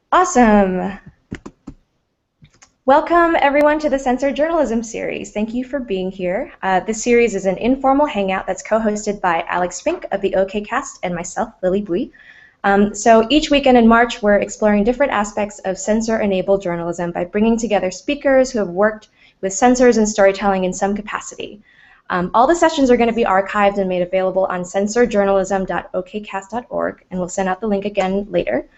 Awesome. Welcome, everyone, to the Censored Journalism series. Thank you for being here. This series is an informal hangout that's co-hosted by Alex Fink of the OK Cast and myself, Lily Bui. So each weekend in March, we're exploring different aspects of censor-enabled journalism by bringing together speakers who have worked with censors and storytelling in some capacity. All the sessions are going to be archived and made available on censorjournalism.okcast.org, and we'll send out the link again later.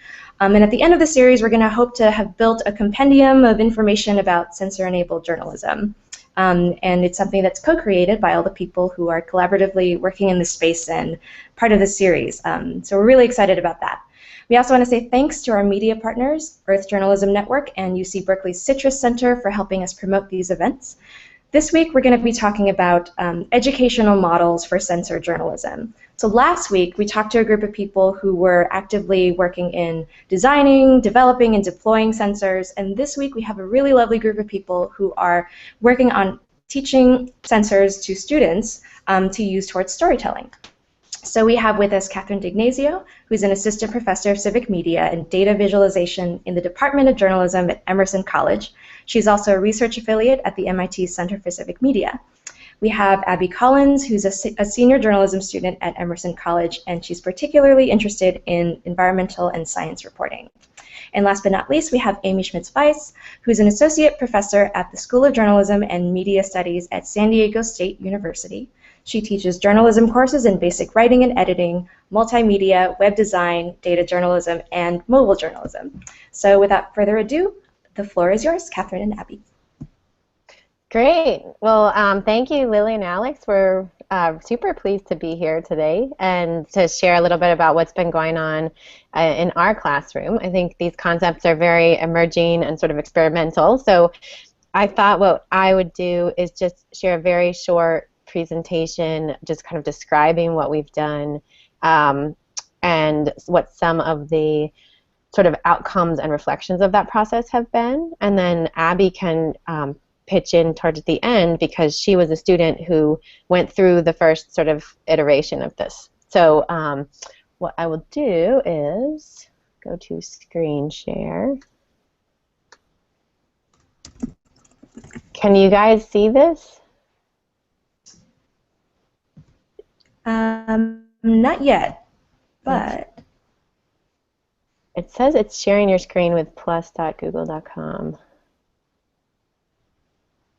And at the end of the series, we're going to hope to have built a compendium of information about censor-enabled journalism. And it's something that's co-created by all the people who are collaboratively working in this space and part of the series. So we're really excited about that. We also want to say thanks to our media partners, Earth Journalism Network and UC Berkeley's Citrus Center for helping us promote these events. This week, we're going to be talking about educational models for censored journalism. So last week, we talked to a group of people who were actively working in designing, developing, and deploying censors. And this week, we have a really lovely group of people who are working on teaching censors to students to use towards storytelling. So we have with us Catherine D'Ignazio, who's an assistant professor of civic media and data visualization in the Department of Journalism at Emerson College. She's also a research affiliate at the MIT Center for Civic Media. We have Abbey Collins, who's a senior journalism student at Emerson College, and she's particularly interested in environmental and science reporting. And last but not least, we have Amy Schmitz Weiss, who's an associate professor at the School of Journalism and Media Studies at San Diego State University. She teaches journalism courses in basic writing and editing, multimedia, web design, data journalism, and mobile journalism. So without further ado, the floor is yours, Catherine and Abbey. Great. Well, thank you, Lily and Alex. We're super pleased to be here today and to share a little bit about what's been going on in our classroom. I think these concepts are very emerging and sort of experimental. So I thought what I would do is just share a very short presentation just kind of describing what we've done and what some of the sort of outcomes and reflections of that process have been. And then Abbey can pitch in towards the end because she was a student who went through the first sort of iteration of this. So what I will do is go to screen share. Can you guys see this? Not yet, but it says it's sharing your screen with plus.google.com.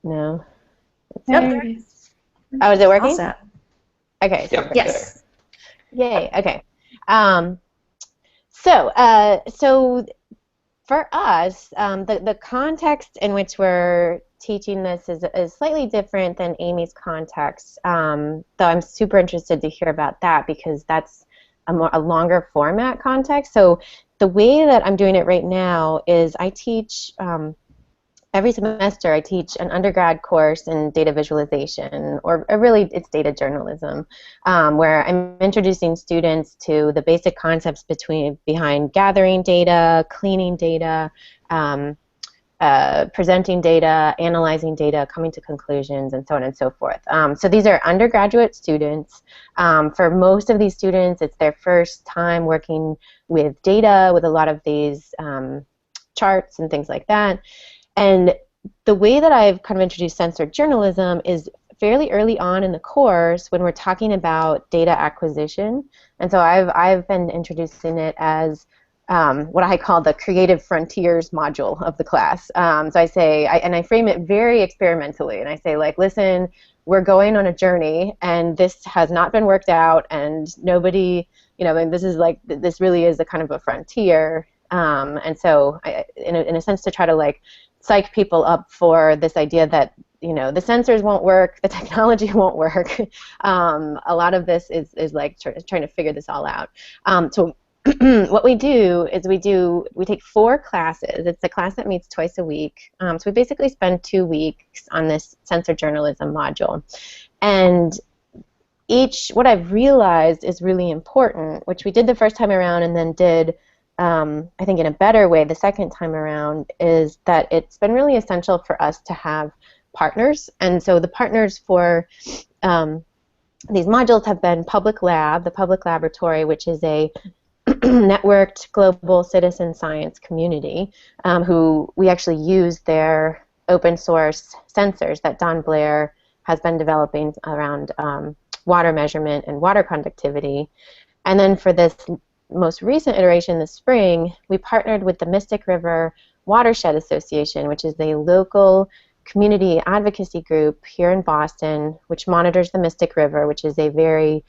No? There it is. Oh, is it working? Awesome. Okay. Yep. Yes. Yay. Okay. So for us, the context in which we're teaching this is slightly different than Amy's context, though I'm super interested to hear about that because that's a longer format context. So the way that I'm doing it right now is I teach every semester I teach an undergrad course in data visualization, or really it's data journalism, where I'm introducing students to the basic concepts behind gathering data, cleaning data, presenting data, analyzing data, coming to conclusions, and so on and so forth. So these are undergraduate students. For most of these students, it's their first time working with data, with a lot of these charts and things like that. And the way that I've kind of introduced censored journalism is fairly early on in the course when we're talking about data acquisition. And so I've been introducing it as what I call the creative frontiers module of the class. So I say, and I frame it very experimentally, and I say, like, listen, we're going on a journey, and this has not been worked out, and nobody, and this really is a kind of a frontier. And so, in a sense, to try to like psych people up for this idea that the sensors won't work, the technology won't work. A lot of this is like trying to figure this all out. So what we do is we take 4 classes. It's a class that meets twice a week. So we basically spend 2 weeks on this censored journalism module. And what I've realized is really important, which we did the first time around and then did I think in a better way the second time around, is that it's been really essential for us to have partners. And so the partners for these modules have been Public Lab, the public laboratory, which is a networked global citizen science community who we actually use their open source sensors that Don Blair has been developing around water measurement and water conductivity. And then for this most recent iteration this spring, we partnered with the Mystic River Watershed Association, which is a local community advocacy group here in Boston, which monitors the Mystic River, which is a very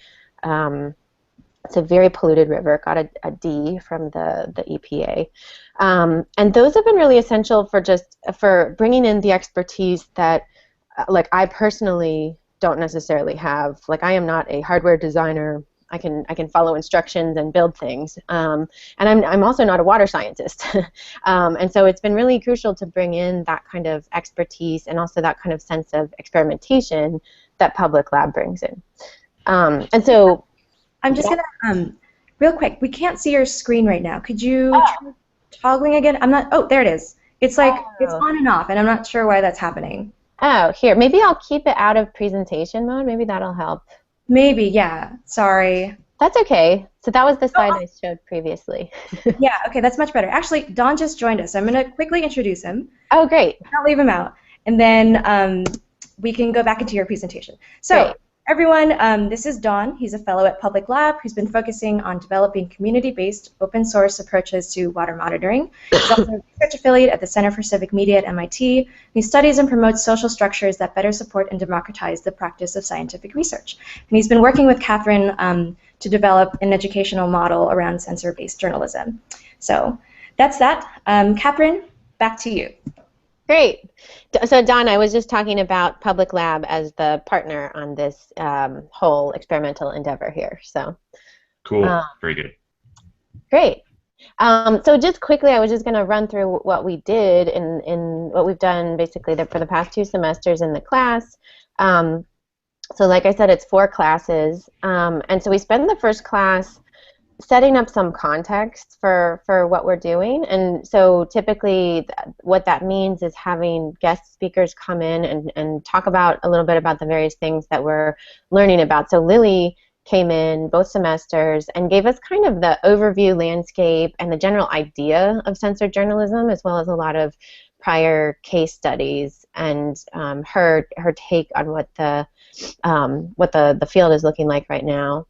it's a very polluted river. It got a D from the EPA, and those have been really essential for bringing in the expertise that, like, I personally don't necessarily have. Like, I am not a hardware designer. I can follow instructions and build things, and I'm also not a water scientist, and so it's been really crucial to bring in that kind of expertise and also that kind of sense of experimentation that Public Lab brings in, and so. I'm just gonna real quick. We can't see your screen right now. Could you try toggling again? I'm not. Oh, there it is. It's like it's on and off, and I'm not sure why that's happening. Oh, here. Maybe I'll keep it out of presentation mode. Maybe that'll help. Maybe, yeah. Sorry. That's okay. So that was the slide I showed previously. Yeah. Okay, that's much better. Actually, Don just joined us. I'm gonna quickly introduce him. Oh, great. I'll leave him out, and then we can go back into your presentation. So. Great. Everyone, this is Don. He's a fellow at Public Lab who's been focusing on developing community-based open source approaches to water monitoring. He's also a research affiliate at the Center for Civic Media at MIT. He studies and promotes social structures that better support and democratize the practice of scientific research. And he's been working with Catherine to develop an educational model around sensor-based journalism. So that's that. Catherine, back to you. Great. So, Don, I was just talking about Public Lab as the partner on this whole experimental endeavor here. So, cool. Very good. Great. So, just quickly, I was just going to run through what we did in what we've done basically for the past 2 semesters in the class. So, like I said, it's 4 classes, and so we spend the first class setting up some context for what we're doing, and so typically what that means is having guest speakers come in and talk about a little bit about the various things that we're learning about. So Lily came in both semesters and gave us kind of the overview landscape and the general idea of censored journalism, as well as a lot of prior case studies and her take on what the field is looking like right now.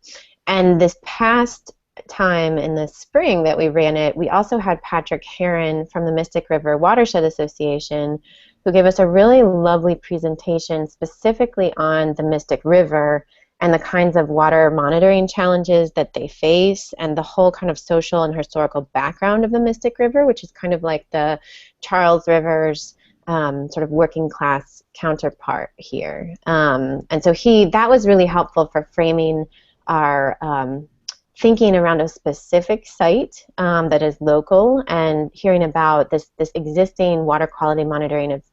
And this past time in the spring that we ran it, we also had Patrick Heron from the Mystic River Watershed Association who gave us a really lovely presentation specifically on the Mystic River and the kinds of water monitoring challenges that they face and the whole kind of social and historical background of the Mystic River, which is kind of like the Charles River's sort of working class counterpart here. And so that was really helpful for framing our thinking around a specific site that is local and hearing about this existing water quality monitoring of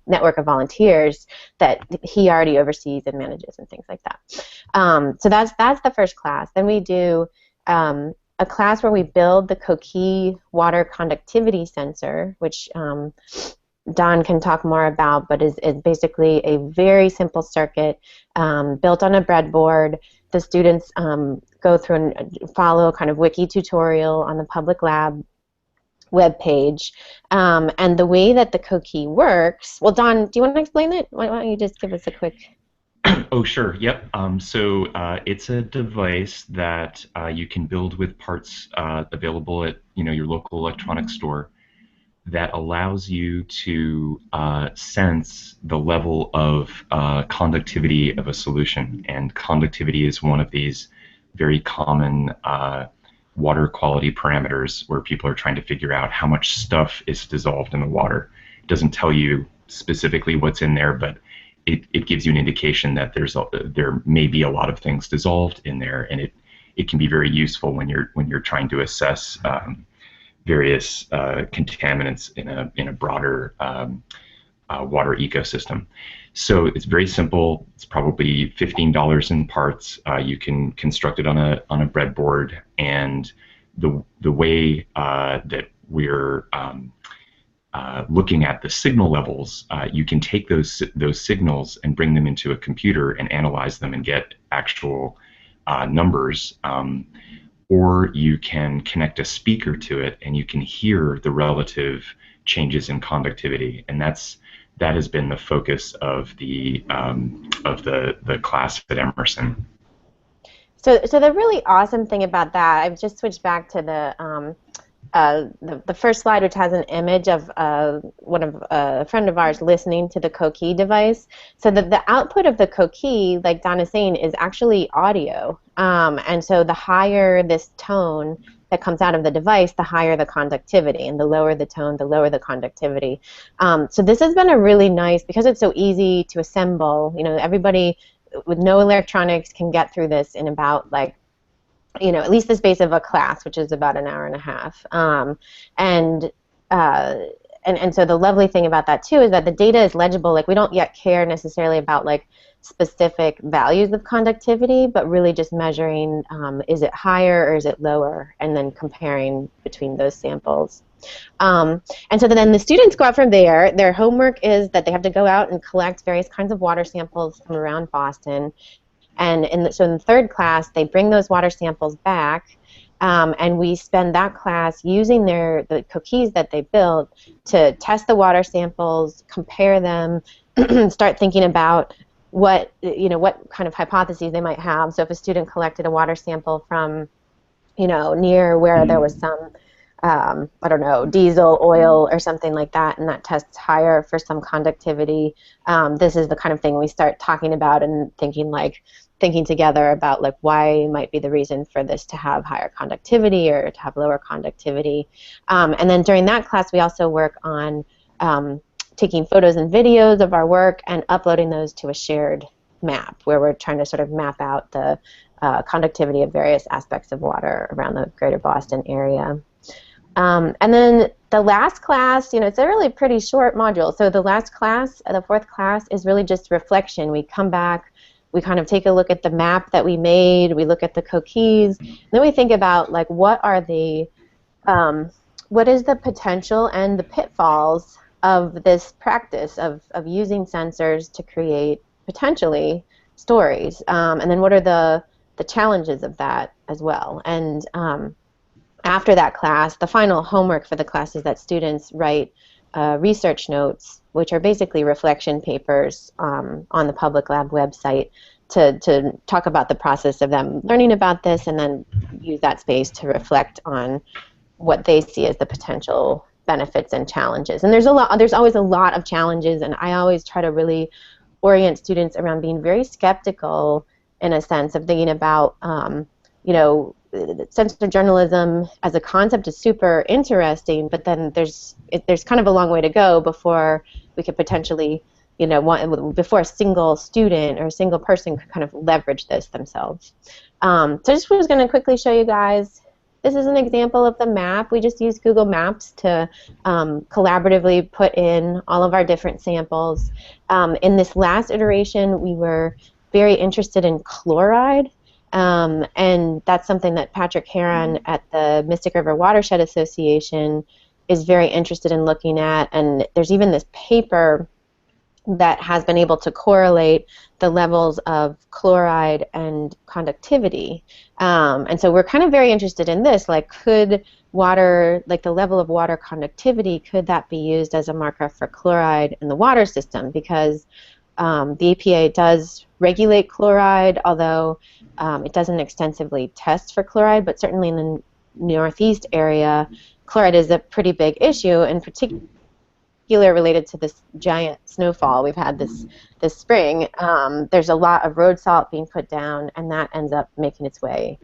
network of volunteers that he already oversees and manages and things like that. So that's the first class. Then we do a class where we build the Coquille water conductivity sensor, which Don can talk more about, but is basically a very simple circuit built on a breadboard. The students go through and follow kind of wiki tutorial on the Public Lab webpage. And the way that the Coquille works, well, Don, do you want to explain it? Why don't you just give us a quick... Oh, sure. Yep. So it's a device that you can build with parts available at your local electronics store that allows you to sense the level of conductivity of a solution. And conductivity is one of these very common water quality parameters where people are trying to figure out how much stuff is dissolved in the water. It doesn't tell you specifically what's in there, but it gives you an indication that there may be a lot of things dissolved in there, and it can be very useful when you're trying to assess various contaminants in a broader water ecosystem. So it's very simple. It's probably $15 in parts. You can construct it on a breadboard, and the way that we're looking at the signal levels, you can take those signals and bring them into a computer and analyze them and get actual numbers. or you can connect a speaker to it and you can hear the relative changes in conductivity, and that has been the focus of the class at Emerson. So the really awesome thing about that, I've just switched back to the first slide, which has an image of a friend of ours listening to the Coquille device. So the output of the Coquille, like Don is saying, is actually audio. And so the higher this tone that comes out of the device, the higher the conductivity, and the lower the tone, the lower the conductivity. So this has been a really nice, because it's so easy to assemble, everybody with no electronics can get through this in about at least the space of a class, which is about an hour and a half. And so the lovely thing about that too is that the data is legible. Like, we don't yet care necessarily about specific values of conductivity, but really just measuring is it higher or is it lower, and then comparing between those samples. And so then the students go out from there. Their homework is that they have to go out and collect various kinds of water samples from around Boston. And so in the third class, they bring those water samples back, and we spend that class using the cookies that they built to test the water samples, compare them, start thinking about what kind of hypotheses they might have. So if a student collected a water sample from near where there was some I don't know, diesel, oil, or something like that, and that tests higher for some conductivity. This is the kind of thing we start talking about and thinking together about why might be the reason for this to have higher conductivity or to have lower conductivity. And then during that class, we also work on taking photos and videos of our work and uploading those to a shared map, where we're trying to sort of map out the conductivity of various aspects of water around the greater Boston area. And then the last class, it's a really pretty short module. So the last class, the fourth class, is really just reflection. We come back, we kind of take a look at the map that we made, we look at the cookies, then we think about what is the potential and the pitfalls of this practice of using sensors to create potentially stories, and then what are the challenges of that as well. And after that class, the final homework for the class is that students write research notes, which are basically reflection papers on the Public Lab website to talk about the process of them learning about this, and then use that space to reflect on what they see as the potential benefits and challenges. And there's always a lot of challenges, and I always try to really orient students around being very skeptical, in a sense of thinking about sensor journalism as a concept is super interesting, but then there's kind of a long way to go before we could potentially, before a single student or a single person could kind of leverage this themselves. So I just was going to quickly show you guys. This is an example of the map. We just used Google Maps to collaboratively put in all of our different samples. In this last iteration, we were very interested in chloride. And that's something that Patrick Heron at the Mystic River Watershed Association is very interested in looking at. And there's even this paper that has been able to correlate the levels of chloride and conductivity. And so we're kind of very interested in this, could water, the level of water conductivity, could that be used as a marker for chloride in the water system? Because the EPA does regulate chloride, although it doesn't extensively test for chloride, but certainly in the Northeast area, chloride is a pretty big issue, in particular related to this giant snowfall we've had this spring. There's a lot of road salt being put down, and that ends up making its way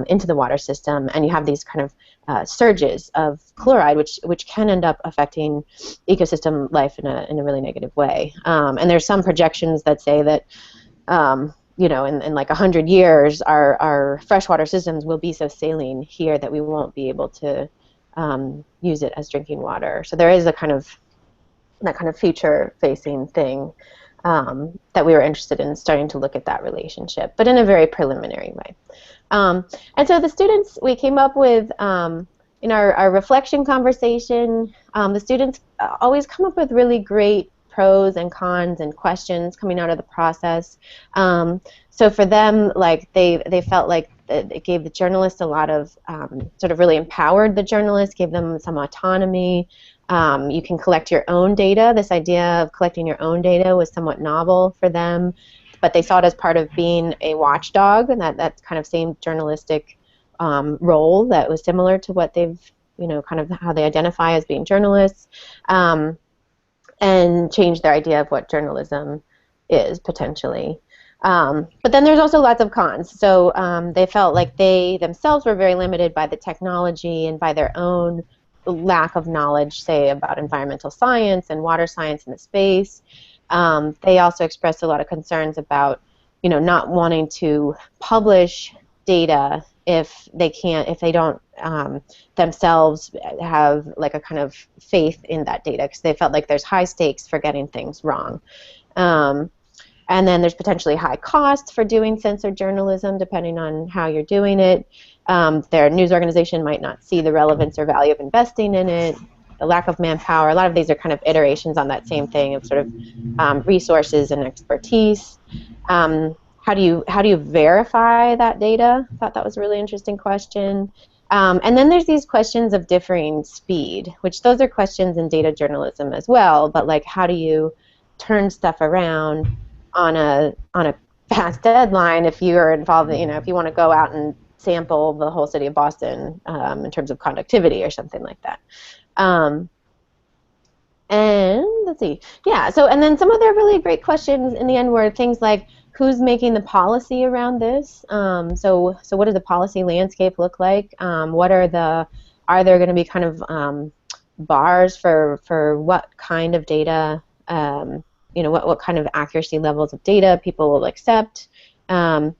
into the water system, and you have these kind of surges of chloride, which can end up affecting ecosystem life in a really negative way. And there's some projections that say that in 100 years, our freshwater systems will be so saline here that we won't be able to use it as drinking water. So there is that kind of future-facing thing that we were interested in starting to look at that relationship, but in a very preliminary way. And so the students, we came up with, in our reflection conversation, the students always come up with really great pros and cons and questions coming out of the process. So for them, like they felt like it gave the journalists a lot of sort of really empowered the journalists, gave them some autonomy. You can collect your own data. This idea of collecting your own data was somewhat novel for them, but they saw it as part of being a watchdog, and that kind of same journalistic role that was similar to what they've, kind of how they identify as being journalists, and change their idea of what journalism is potentially. But then there's also lots of cons. So they felt like they themselves were very limited by the technology and by their own lack of knowledge, say, about environmental science and water science in the space. They also expressed a lot of concerns about, not wanting to publish data if they don't themselves have like a kind of faith in that data, because they felt like there's high stakes for getting things wrong. And then there's potentially high costs for doing censored journalism, depending on how you're doing it. Their news organization might not see the relevance or value of investing in it. The lack of manpower. A lot of these are kind of iterations on that same thing of sort of resources and expertise. How do you verify that data? I thought that was a really interesting question. And then there's these questions of differing speed, which those are questions in data journalism as well. But like, how do you turn stuff around on a fast deadline if you are involved in, if you want to go out and sample the whole city of Boston in terms of conductivity or something like that. And let's see, yeah. So and then some of their really great questions in the end were things like, who's making the policy around this? So what does the policy landscape look like? Are there going to be kind of bars for what kind of data? What kind of accuracy levels of data people will accept? When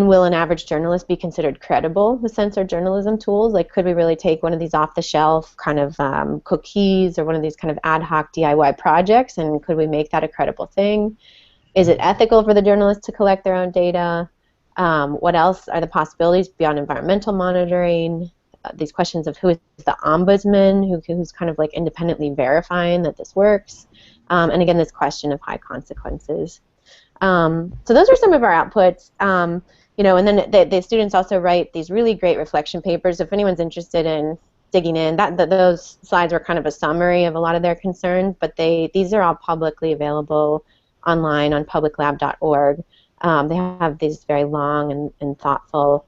will an average journalist be considered credible with censored journalism tools? Like, could we really take one of these off-the-shelf kind of cookies or one of these kind of ad hoc DIY projects, and could we make that a credible thing? Is it ethical for the journalists to collect their own data? What else are the possibilities beyond environmental monitoring? These questions of who is the ombudsman, who's kind of like independently verifying that this works? And again, this question of high consequences. So those are some of our outputs. And then the students also write these really great reflection papers. If anyone's interested in digging in, those slides were kind of a summary of a lot of their concerns, but these are all publicly available online on publiclab.org. They have these very long and thoughtful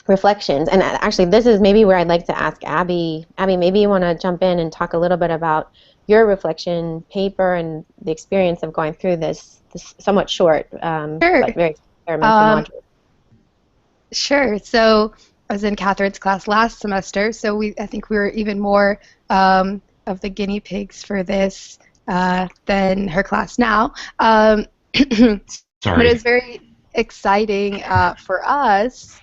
reflections. And actually, this is maybe where I'd like to ask Abby. Abby, maybe you want to jump in and talk a little bit about your reflection paper and the experience of going through this somewhat short, Sure. but very experimental module. Sure. So I was in Catherine's class last semester, so I think we were even more of the guinea pigs for this than her class now. Sorry. But it was very exciting for us,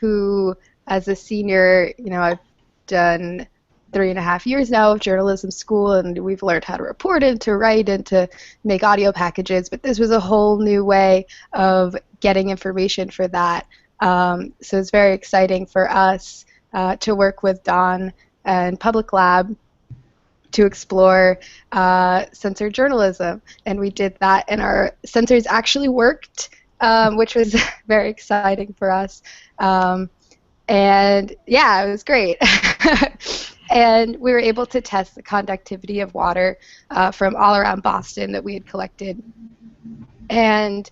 who, as a senior, I've done 3.5 years now of journalism school, and we've learned how to report and to write and to make audio packages, but this was a whole new way of getting information for that. So it's very exciting for us to work with Don and Public Lab to explore censored journalism, and we did that, and our censors actually worked, which was very exciting for us. And yeah, it was great. And we were able to test the conductivity of water from all around Boston that we had collected. But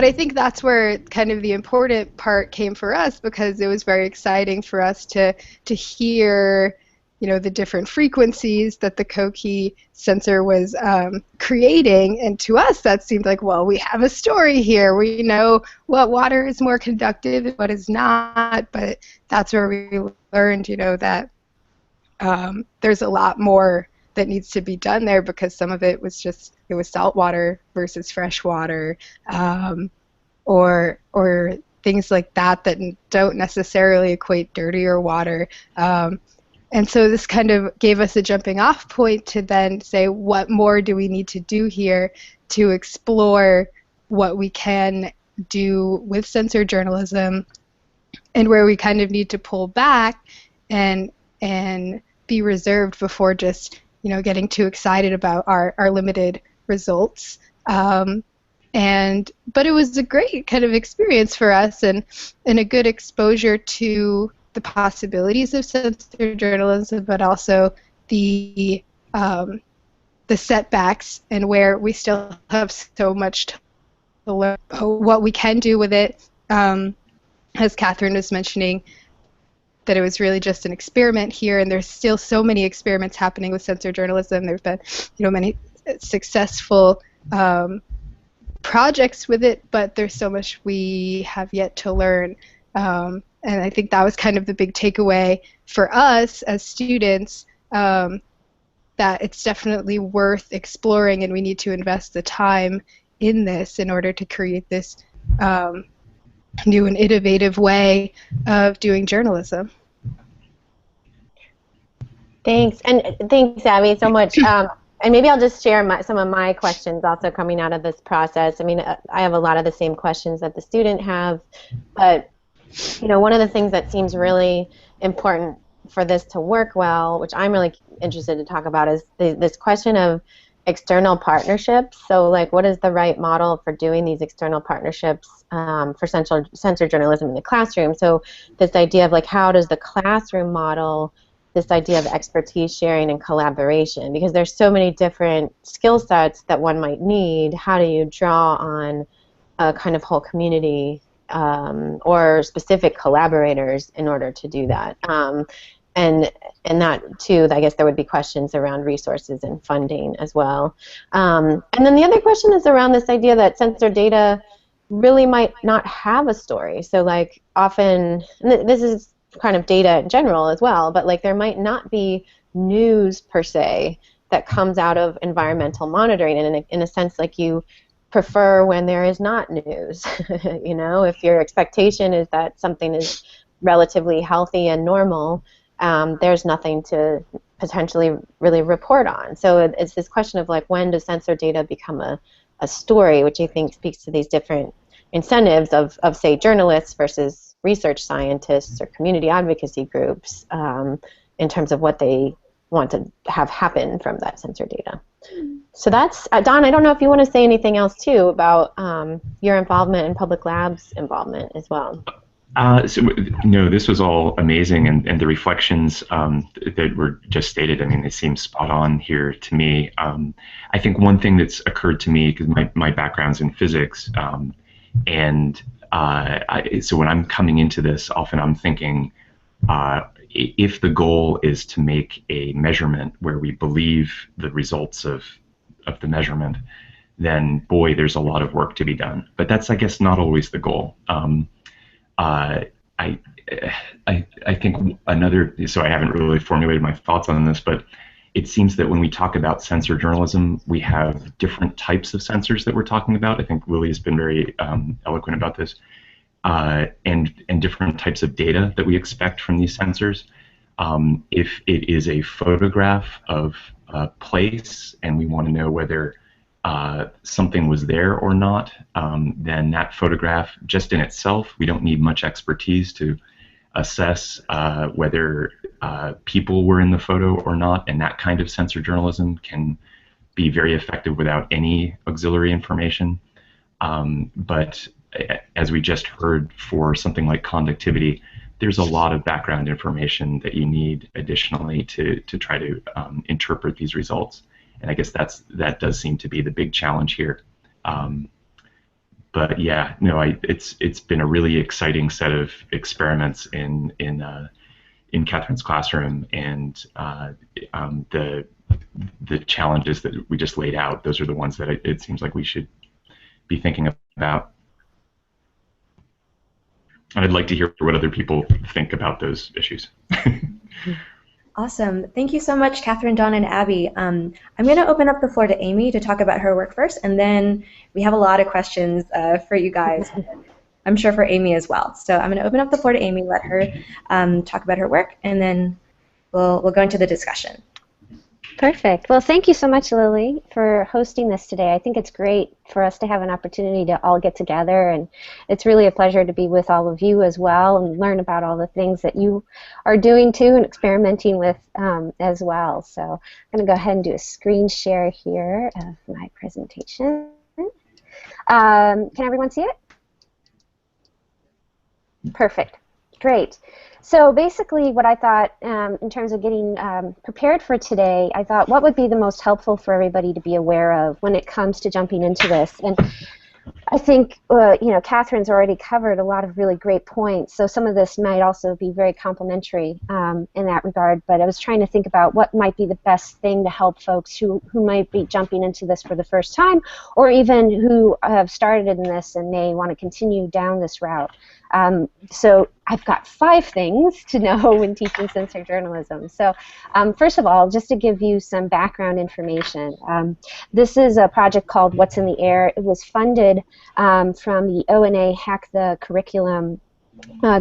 I think that's where kind of the important part came for us, because it was very exciting for us to hear, the different frequencies that the co-key sensor was creating. And to us, that seemed like, well, we have a story here. We know what water is more conductive and what is not. But that's where we learned, that there's a lot more that needs to be done there, because some of it was salt water versus fresh water, or things like that don't necessarily equate dirtier water. And so this kind of gave us a jumping off point to then say, what more do we need to do here to explore what we can do with censored journalism, and where we kind of need to pull back and be reserved before just getting too excited about our limited results. But it was a great kind of experience for us, and a good exposure to the possibilities of censored journalism, but also the setbacks, and where we still have so much to learn, what we can do with it. As Catherine was mentioning, that it was really just an experiment here, and there's still so many experiments happening with censored journalism. There's been, many successful projects with it, but there's so much we have yet to learn. And I think that was kind of the big takeaway for us as students, that it's definitely worth exploring, and we need to invest the time in this in order to create this new and innovative way of doing journalism. Thanks, and thanks, Abby, so much. And maybe I'll just share some of my questions also coming out of this process. I mean, I have a lot of the same questions that the student have, but one of the things that seems really important for this to work well, which I'm really interested to talk about, is this question of external partnerships. So, like, what is the right model for doing these external partnerships for censored journalism in the classroom? So this idea of, like, how does the classroom model this idea of expertise sharing and collaboration? Because there's so many different skill sets that one might need. How do you draw on a kind of whole community or specific collaborators in order to do that? And that, too, I guess there would be questions around resources and funding as well. And then the other question is around this idea that censored data really might not have a story. So, like, often, and this is kind of data in general as well, but, like, there might not be news per se that comes out of environmental monitoring, and in a sense, like, you prefer when there is not news. If your expectation is that something is relatively healthy and normal, there's nothing to potentially really report on. So it's this question of, like, when does censored data become a story, which I think speaks to these different incentives of say, journalists versus research scientists or community advocacy groups in terms of what they want to have happen from that censored data. So that's, Don, I don't know if you want to say anything else, too, about your involvement and Public Lab's involvement as well. No, this was all amazing, and the reflections that were just stated, I mean, they seem spot on here to me. I think one thing that's occurred to me, because my background's in physics, so when I'm coming into this, often I'm thinking, if the goal is to make a measurement where we believe the results of the measurement, then, boy, there's a lot of work to be done. But that's, I guess, not always the goal. I think another, so I haven't really formulated my thoughts on this, but it seems that when we talk about censored journalism, we have different types of censors that we're talking about. I think Lily has been very eloquent about this, and different types of data that we expect from these censors. If it is a photograph of a place and we want to know whether something was there or not, then that photograph, just in itself, we don't need much expertise to assess whether people were in the photo or not, and that kind of censored journalism can be very effective without any auxiliary information. But as we just heard, for something like conductivity, there's a lot of background information that you need additionally to try to interpret these results. And I guess that does seem to be the big challenge here. But yeah, no, it's been a really exciting set of experiments in Catherine's classroom, and the challenges that we just laid out. Those are the ones that it seems like we should be thinking about. I'd like to hear what other people think about those issues. Awesome. Thank you so much, Catherine, Don, and Abby. I'm going to open up the floor to Amy to talk about her work first, and then we have a lot of questions for you guys, I'm sure for Amy as well. So I'm going to open up the floor to Amy, let her talk about her work, and then we'll go into the discussion. Perfect. Well, thank you so much, Lily, for hosting this today. I think it's great for us to have an opportunity to all get together, and it's really a pleasure to be with all of you as well and learn about all the things that you are doing too and experimenting with as well. So I'm going to go ahead and do a screen share here of my presentation. Can everyone see it? Perfect. Great. So basically what I thought in terms of getting prepared for today, I thought what would be the most helpful for everybody to be aware of when it comes to jumping into this. And I think, you know, Catherine's already covered a lot of really great points, so some of this might also be very complementary in that regard, but I was trying to think about what might be the best thing to help folks who might be jumping into this for the first time, or even who have started in this and may want to continue down this route. So I've got 5 things to know when teaching sensor journalism. So first of all, just to give you some background information, this is a project called What's in the Air. It was funded from the ONA Hack the Curriculum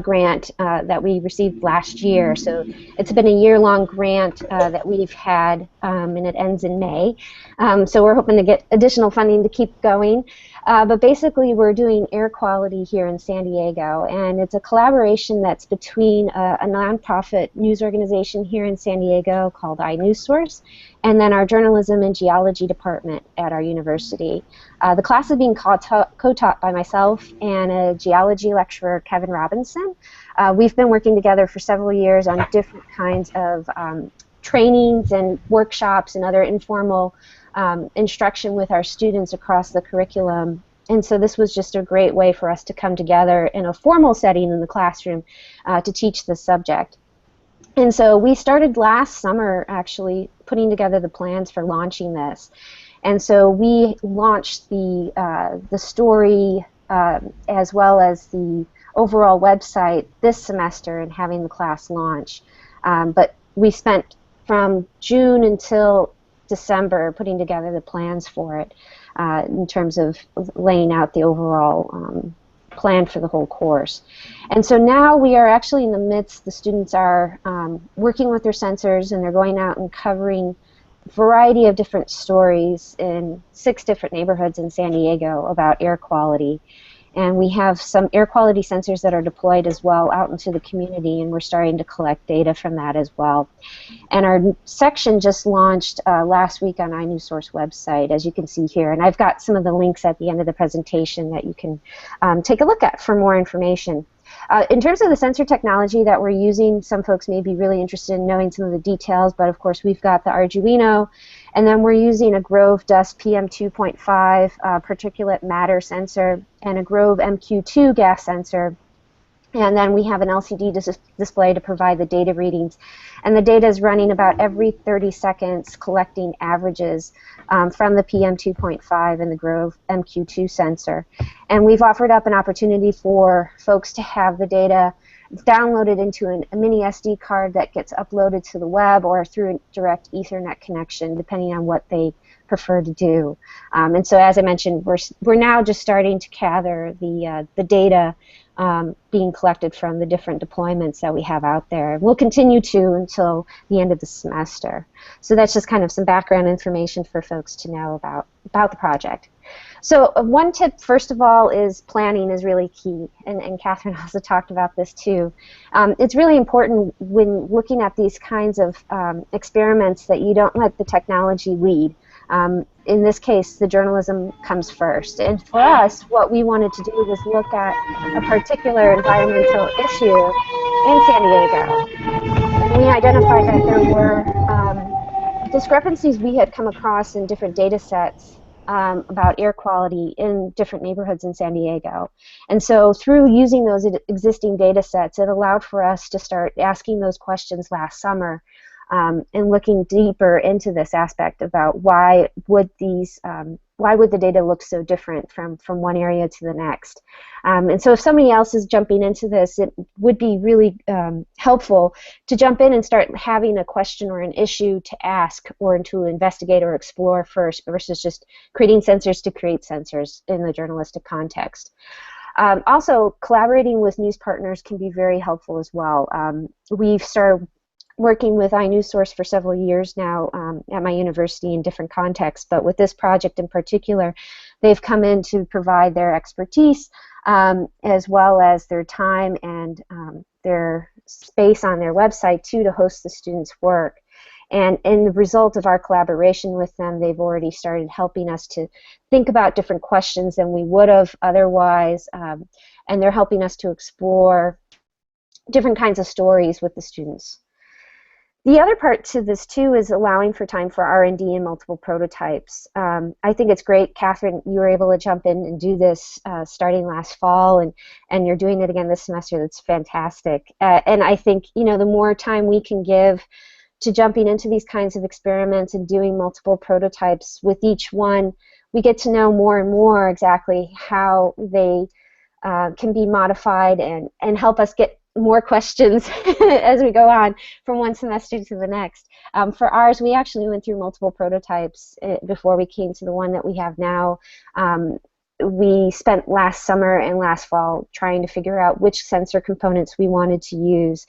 grant that we received last year. So it's been a year-long grant that we've had, and it ends in May. So we're hoping to get additional funding to keep going. But basically, we're doing air quality here in San Diego, and it's a collaboration that's between a nonprofit news organization here in San Diego called iNewsSource, and then our journalism and geology department at our university. The class is being co-taught by myself and a geology lecturer, Kevin Robinson. We've been working together for several years on different kinds of trainings and workshops and other informal instruction with our students across the curriculum. And so this was just a great way for us to come together in a formal setting in the classroom to teach this subject. And so we started last summer actually putting together the plans for launching this. And so we launched the story as well as the overall website this semester and having the class launch. But we spent from June until December putting together the plans for it in terms of laying out the overall plan for the whole course. And so now we are actually in the midst, the students are working with their sensors, and they're going out and covering a variety of different stories in 6 different neighborhoods in San Diego about air quality. And we have some air quality sensors that are deployed as well out into the community, and we're starting to collect data from that as well. And our section just launched last week on iNewsSource website, as you can see here. And I've got some of the links at the end of the presentation that you can take a look at for more information. In terms of the sensor technology that we're using, some folks may be really interested in knowing some of the details, but of course we've got the Arduino, and then we're using a Grove Dust PM2.5 particulate matter sensor and a Grove MQ2 gas sensor. And then we have an LCD display to provide the data readings. And the data is running about every 30 seconds, collecting averages from the PM2.5 and the Grove MQ2 sensor. And we've offered up an opportunity for folks to have the data downloaded into a mini SD card that gets uploaded to the web or through a direct Ethernet connection, depending on what they prefer to do. And so, as I mentioned, we're now just starting to gather the data being collected from the different deployments that we have out there. We'll continue to until the end of the semester. So that's just kind of some background information for folks to know about the project. So one tip, first of all, is planning is really key, and Catherine also talked about this too. It's really important when looking at these kinds of experiments that you don't let the technology lead. In this case, the journalism comes first. And for us, what we wanted to do was look at a particular environmental issue in San Diego. And we identified that there were discrepancies we had come across in different data sets about air quality in different neighborhoods in San Diego. And so through using those existing data sets, it allowed for us to start asking those questions last summer and looking deeper into this aspect about why would the data look so different from one area to the next. And so if somebody else is jumping into this, it would be really helpful to jump in and start having a question or an issue to ask or to investigate or explore first versus just creating sensors to create sensors in the journalistic context. Also, collaborating with news partners can be very helpful as well. We've started working with iNewsSource for several years now at my university in different contexts, but with this project in particular, they've come in to provide their expertise as well as their time and their space on their website too to host the students' work. And in the result of our collaboration with them, they've already started helping us to think about different questions than we would have otherwise, and they're helping us to explore different kinds of stories with the students. The other part to this too is allowing for time for R&D and multiple prototypes. I think it's great, Catherine, you were able to jump in and do this starting last fall, and you're doing it again this semester. That's fantastic. And I think, you know, the more time we can give to jumping into these kinds of experiments and doing multiple prototypes with each one, we get to know more and more exactly how they can be modified and help us get more questions as we go on from one semester to the next. For ours, we actually went through multiple prototypes before we came to the one that we have now. We spent last summer and last fall trying to figure out which sensor components we wanted to use,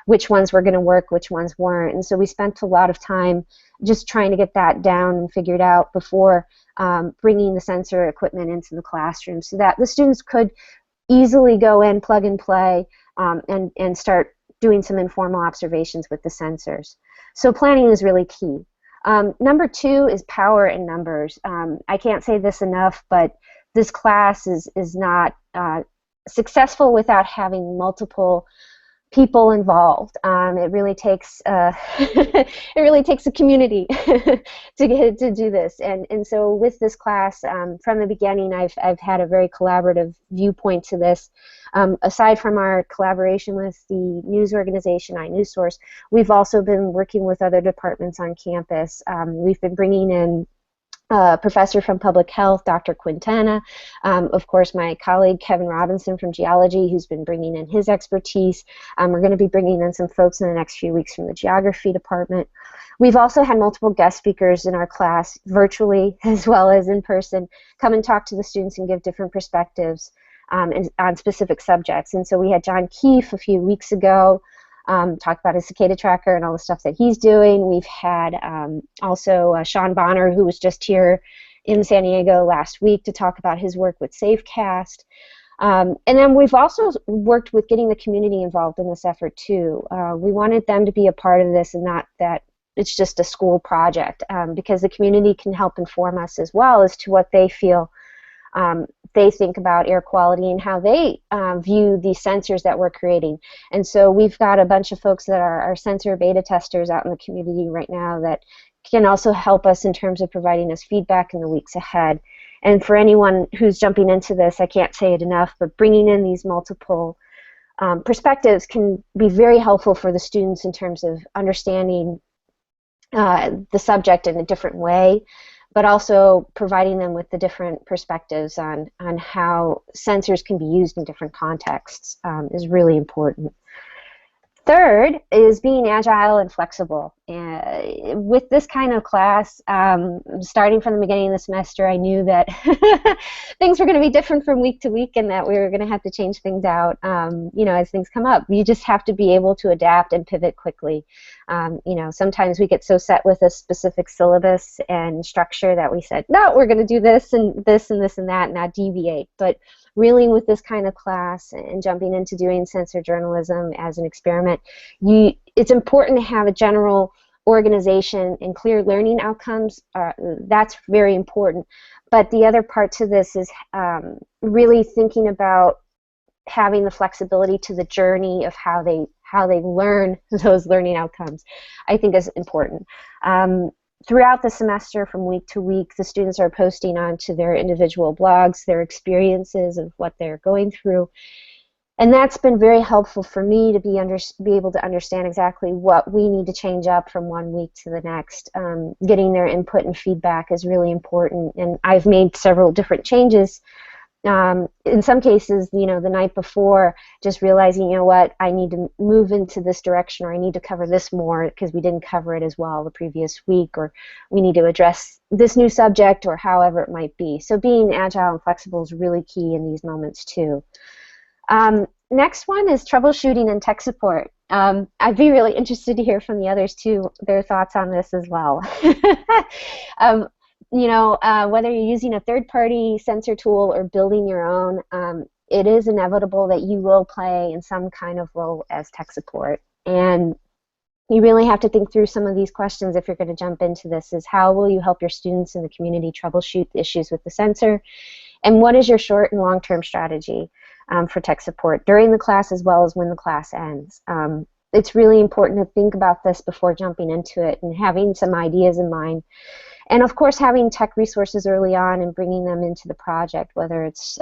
which ones were going to work, which ones weren't. And so we spent a lot of time just trying to get that down and figured out before bringing the sensor equipment into the classroom so that the students could easily go in, plug and play, and start doing some informal observations with the sensors. So planning is really key. Number two is power in numbers. I can't say this enough, but this class is not successful without having multiple people involved. It really takes it really takes a community to do this. And so with this class, from the beginning, I've had a very collaborative viewpoint to this. Aside from our collaboration with the news organization iNewsSource, we've also been working with other departments on campus. We've been bringing in professor from public health, Dr. Quintana, of course my colleague Kevin Robinson from geology, who's been bringing in his expertise. We're going to be bringing in some folks in the next few weeks from the geography department. We've also had multiple guest speakers in our class, virtually as well as in person, come and talk to the students and give different perspectives on specific subjects. And so we had John Keefe a few weeks ago, talk about his cicada tracker and all the stuff that he's doing. We've had also Sean Bonner, who was just here in San Diego last week to talk about his work with Safecast. And then we've also worked with getting the community involved in this effort too. We wanted them to be a part of this and not that it's just a school project, because the community can help inform us as well as to what they feel they think about air quality and how they view the sensors that we're creating. And so we've got a bunch of folks that are our sensor beta testers out in the community right now that can also help us in terms of providing us feedback in the weeks ahead. And for anyone who's jumping into this, I can't say it enough, but bringing in these multiple perspectives can be very helpful for the students in terms of understanding the subject in a different way, but also providing them with the different perspectives on how sensors can be used in different contexts is really important. Third is being agile and flexible. With this kind of class, starting from the beginning of the semester, I knew that things were going to be different from week to week and that we were going to have to change things out, you know, as things come up. You just have to be able to adapt and pivot quickly. You know, sometimes we get so set with a specific syllabus and structure that we said, no, we're going to do this and this and this and that and not deviate. But really with this kind of class and jumping into doing sensor journalism as an experiment, it's important to have a general organization and clear learning outcomes. That's very important. But the other part to this is really thinking about having the flexibility to the journey of how they learn those learning outcomes, I think is important. Throughout the semester, from week to week, the students are posting onto their individual blogs their experiences of what they're going through. And that's been very helpful for me to be able to understand exactly what we need to change up from one week to the next. Getting their input and feedback is really important. And I've made several different changes. In some cases, you know, the night before, just realizing, you know what, I need to move into this direction, or I need to cover this more because we didn't cover it as well the previous week, or we need to address this new subject, or however it might be. So being agile and flexible is really key in these moments too. Next one is troubleshooting and tech support. I'd be really interested to hear from the others too, their thoughts on this as well. Whether you're using a third-party sensor tool or building your own, it is inevitable that you will play in some kind of role as tech support. And you really have to think through some of these questions if you're going to jump into this, is how will you help your students in the community troubleshoot issues with the sensor? And what is your short and long-term strategy for tech support during the class as well as when the class ends? It's really important to think about this before jumping into it and having some ideas in mind. And of course, having tech resources early on and bringing them into the project, whether it's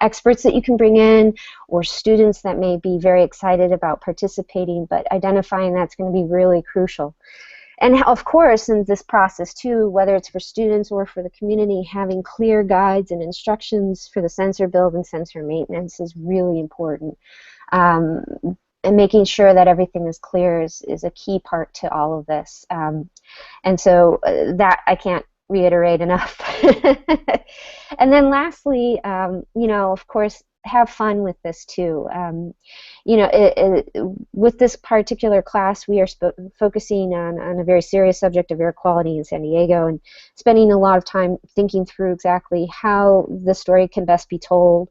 experts that you can bring in or students that may be very excited about participating, but identifying that's going to be really crucial. And of course, in this process too, whether it's for students or for the community, having clear guides and instructions for the sensor build and sensor maintenance is really important. And making sure that everything is clear is a key part to all of this. And so that I can't reiterate enough. And then lastly, of course, have fun with this too. With this particular class, we are focusing on a very serious subject of air quality in San Diego and spending a lot of time thinking through exactly how the story can best be told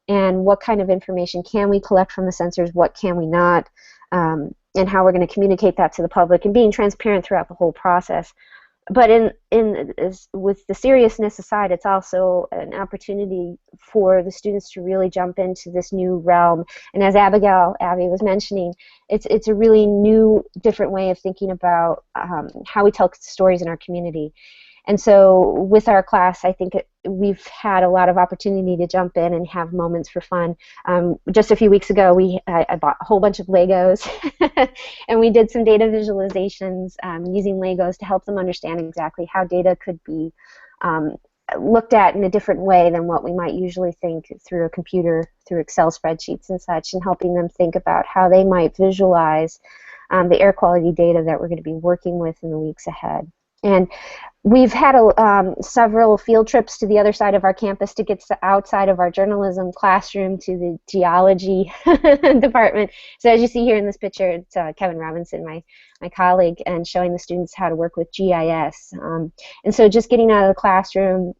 and what kind of information can we collect from the sensors, what can we not, and how we're going to communicate that to the public, and being transparent throughout the whole process. But with the seriousness aside, it's also an opportunity for the students to really jump into this new realm. And as Abby was mentioning, it's a really new, different way of thinking about how we tell stories in our community. And so with our class, I think we've had a lot of opportunity to jump in and have moments for fun. Just a few weeks ago, I bought a whole bunch of Legos, and we did some data visualizations using Legos to help them understand exactly how data could be looked at in a different way than what we might usually think through a computer, through Excel spreadsheets and such, and helping them think about how they might visualize the air quality data that we're going to be working with in the weeks ahead. And we've had several field trips to the other side of our campus to get outside of our journalism classroom to the geology department. So as you see here in this picture, it's Kevin Robinson, my colleague, and showing the students how to work with GIS. And so just getting out of the classroom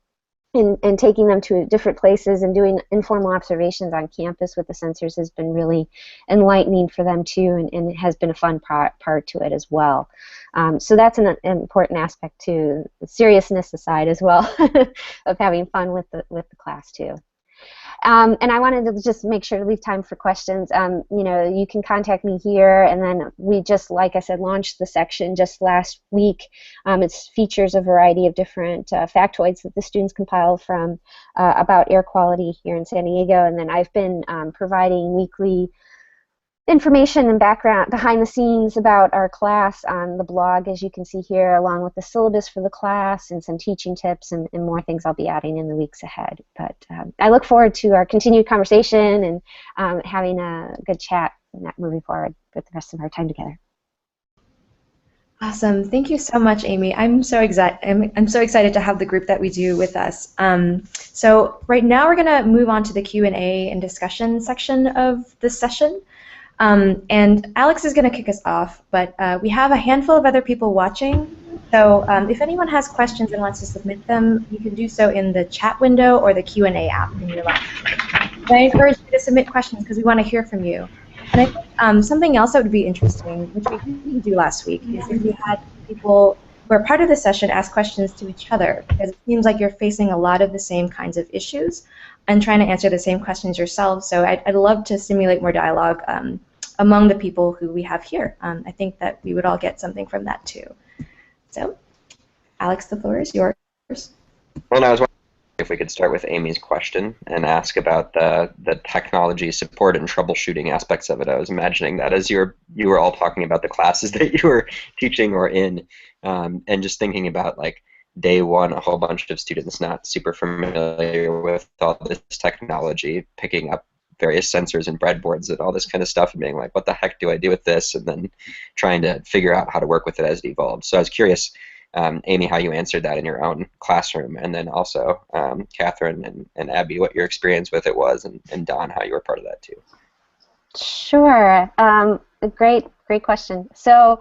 and taking them to different places and doing informal observations on campus with the sensors has been really enlightening for them too, and it has been a fun part to it as well. So that's an important aspect too, the seriousness aside as well, of having fun with the class too. And I wanted to just make sure to leave time for questions. You can contact me here, and then we just, like I said, launched the section just last week. It features a variety of different factoids that the students compile from about air quality here in San Diego, and then I've been providing weekly information and background behind the scenes about our class on the blog, as you can see here, along with the syllabus for the class and some teaching tips and more things I'll be adding in the weeks ahead. But I look forward to our continued conversation and having a good chat moving forward with the rest of our time together. Awesome. Thank you so much, Amy. I'm so excited to have the group that we do with us. So right now we're going to move on to the Q&A and discussion section of this session. And Alex is going to kick us off, but we have a handful of other people watching. So if anyone has questions and wants to submit them, you can do so in the chat window or the Q&A app in your laptop. I encourage you to submit questions because we want to hear from you. And I think something else that would be interesting, which we didn't do last week, is if we had people who are part of the session ask questions to each other, because it seems like you're facing a lot of the same kinds of issues and trying to answer the same questions yourselves. So I'd love to stimulate more dialogue among the people who we have here. I think that we would all get something from that too. So, Alex, the floor is yours. Well, I was wondering if we could start with Amy's question and ask about the technology support and troubleshooting aspects of it. I was imagining that as you were all talking about the classes that you were teaching or in, and just thinking about like day one, a whole bunch of students not super familiar with all this technology, picking up various sensors and breadboards and all this kind of stuff and being like, what the heck do I do with this? And then trying to figure out how to work with it as it evolves. So I was curious, Amy, how you answered that in your own classroom, and then also Catherine and Abby, what your experience with it was, and Don, how you were part of that too. Sure. Great question. So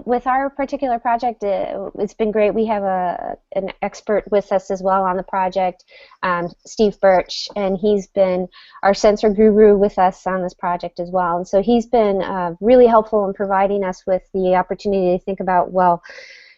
with our particular project, it's been great. We have an expert with us as well on the project, Steve Birch, and he's been our sensor guru with us on this project as well. And so he's been really helpful in providing us with the opportunity to think about, well,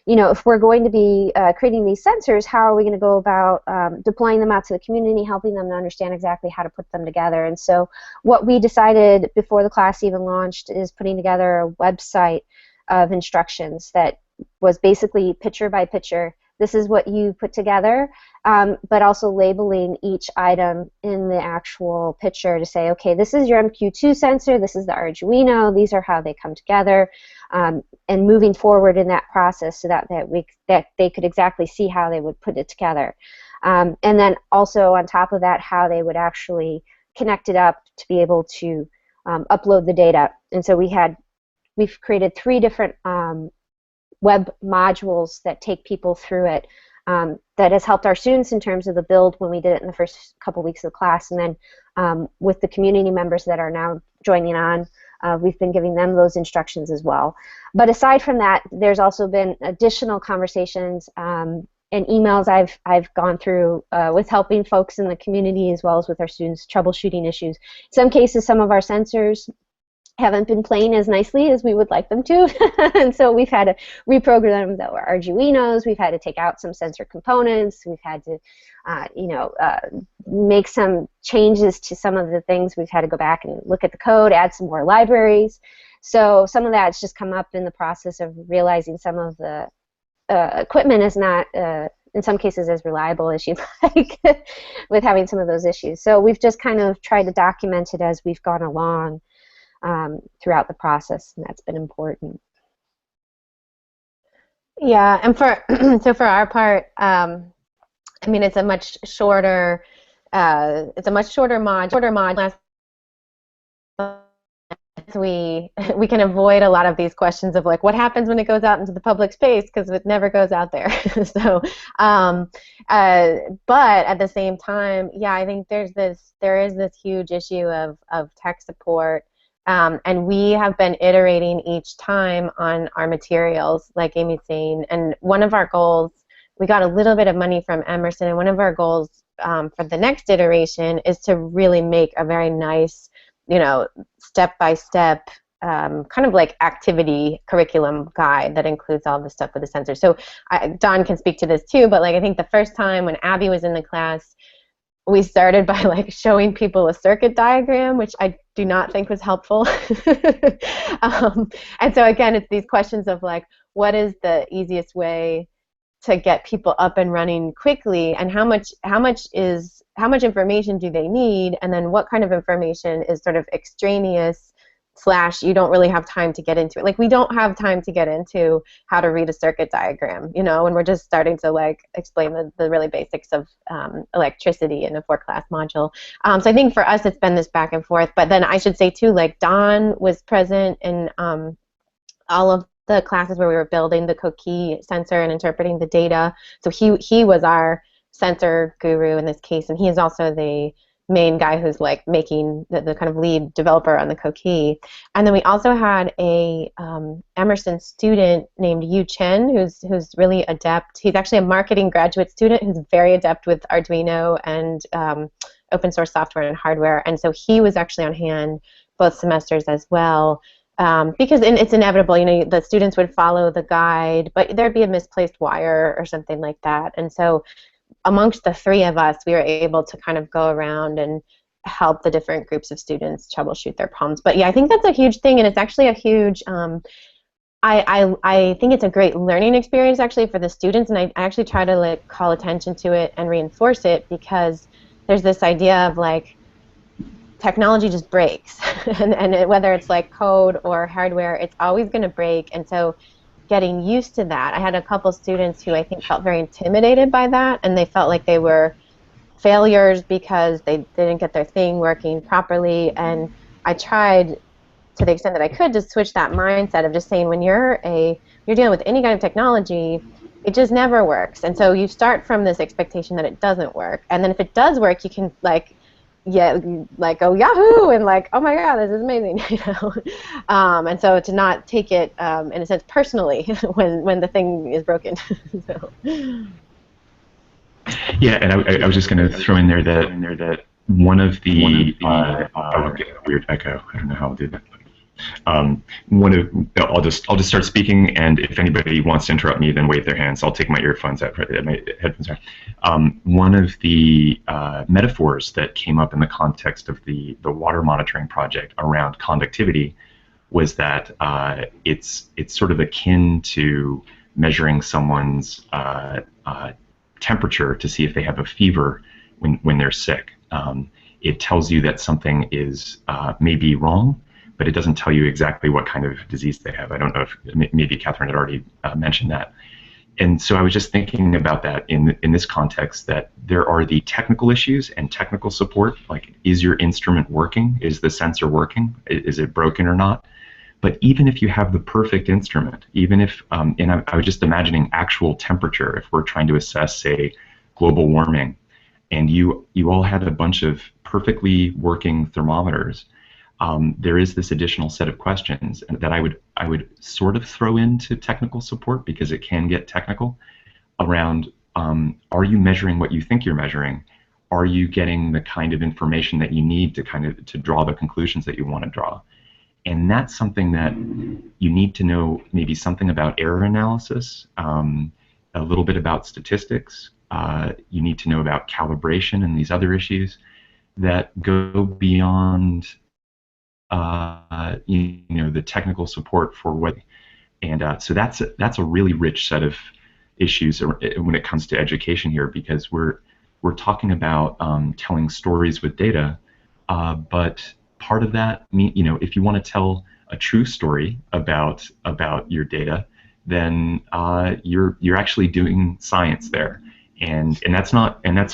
you know, if we're going to be creating these sensors, how are we going to go about deploying them out to the community, helping them to understand exactly how to put them together? And so what we decided before the class even launched is putting together a website of instructions that was basically picture by picture. This is what you put together, but also labeling each item in the actual picture to say, okay, this is your MQ2 sensor, this is the Arduino, these are how they come together, and moving forward in that process so that they could exactly see how they would put it together. And then also on top of that, how they would actually connect it up to be able to upload the data. And so we've created 3 different web modules that take people through it, that has helped our students in terms of the build when we did it in the first couple weeks of the class, and then with the community members that are now joining on, we've been giving them those instructions as well. But aside from that, there's also been additional conversations and emails I've gone through with helping folks in the community as well as with our students troubleshooting issues. In some cases, some of our sensors haven't been playing as nicely as we would like them to, and so we've had to reprogram the Arduinos, we've had to take out some sensor components, we've had to make some changes to some of the things. We've had to go back and look at the code, add some more libraries. So some of that's just come up in the process of realizing some of the equipment is not in some cases as reliable as you'd like with having some of those issues. So we've just kind of tried to document it as we've gone along throughout the process, and that's been important. Yeah, and so for our part, I mean, it's a much shorter mod. We can avoid a lot of these questions of like what happens when it goes out into the public space, because it never goes out there. So, but at the same time, yeah, I think there is this huge issue of tech support. And we have been iterating each time on our materials, like Amy's saying. And one of our goals, we got a little bit of money from Emerson, and one of our goals for the next iteration is to really make a very nice, step-by-step kind of like activity curriculum guide that includes all the stuff with the sensor. So Don can speak to this too, but like I think the first time when Abbey was in the class, we started by like showing people a circuit diagram, which I do not think was helpful. And so again, it's these questions of like, what is the easiest way to get people up and running quickly, and how much information do they need, and then what kind of information is sort of extraneous / you don't really have time to get into it. Like we don't have time to get into how to read a circuit diagram, and we're just starting to like explain the really basics of electricity in a 4-class module. So I think for us it's been this back and forth, but then I should say too, like Don was present in all of the classes where we were building the Coqui sensor and interpreting the data. So he was our sensor guru in this case, and he is also the main guy who's like making the kind of lead developer on the Coqui. And then we also had a Emerson student named Yu Chen who's really adept. He's actually a marketing graduate student who's very adept with Arduino and open source software and hardware. And so he was actually on hand both semesters as well. Because it's inevitable, the students would follow the guide, but there'd be a misplaced wire or something like that. And so amongst the 3 of us, we were able to kind of go around and help the different groups of students troubleshoot their problems. But yeah, I think that's a huge thing, and it's actually a huge, I think it's a great learning experience actually for the students, and I actually try to like call attention to it and reinforce it, because there's this idea of like, technology just breaks, and whether it's like code or hardware, it's always going to break. And so getting used to that, I had a couple students who I think felt very intimidated by that, and they felt like they were failures because they didn't get their thing working properly. And I tried to the extent that I could to switch that mindset of just saying, when you're dealing with any kind of technology, it just never works. And so you start from this expectation that it doesn't work, and then if it does work, you can like yeah, like go Yahoo and like, oh my God, this is amazing, you know. And so to not take it in a sense personally when the thing is broken. So. Yeah, and I was just going to throw in there that one of the I'll get a weird echo. I don't know how I'll do that. I'll just start speaking, and if anybody wants to interrupt me, then wave their hands. I'll take my earphones out, my headphones out. One of the metaphors that came up in the context of the water monitoring project around conductivity was that it's sort of akin to measuring someone's temperature to see if they have a fever when they're sick. It tells you that something is maybe wrong, but it doesn't tell you exactly what kind of disease they have. I don't know if maybe Catherine had already mentioned that. And so I was just thinking about that in this context, that there are the technical issues and technical support, like is your instrument working? Is the sensor working? Is it broken or not? But even if you have the perfect instrument, even if, and I was just imagining actual temperature, if we're trying to assess, say, global warming, and you all had a bunch of perfectly working thermometers, there is this additional set of questions that I would sort of throw into technical support, because it can get technical, around are you measuring what you think you're measuring? Are you getting the kind of information that you need to draw the conclusions that you want to draw? And that's something that you need to know, maybe something about error analysis, a little bit about statistics. You need to know about calibration and these other issues that go beyond the technical support for what, and so that's a really rich set of issues when it comes to education here, because we're talking about telling stories with data, but part of that, if you want to tell a true story about your data, then you're actually doing science there, and that's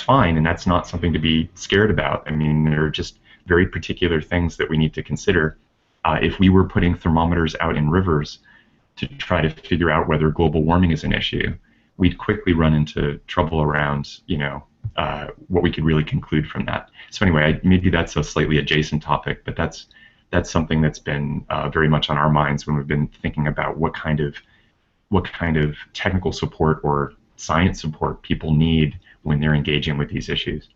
fine, and that's not something to be scared about. I mean, there are just very particular things that we need to consider. If we were putting thermometers out in rivers to try to figure out whether global warming is an issue, we'd quickly run into trouble around, what we could really conclude from that. So anyway, maybe that's a slightly adjacent topic, but that's something that's been very much on our minds when we've been thinking about what kind of technical support or science support people need when they're engaging with these issues.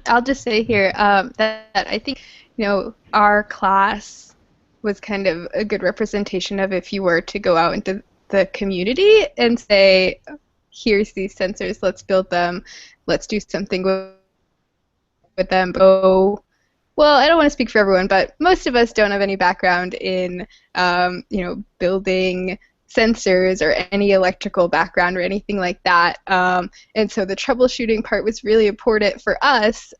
I'll just say here that I think our class was kind of a good representation of if you were to go out into the community and say, here's these sensors, let's build them, let's do something with them. Well, I don't want to speak for everyone, but most of us don't have any background in building sensors or any electrical background or anything like that. And so the troubleshooting part was really important for us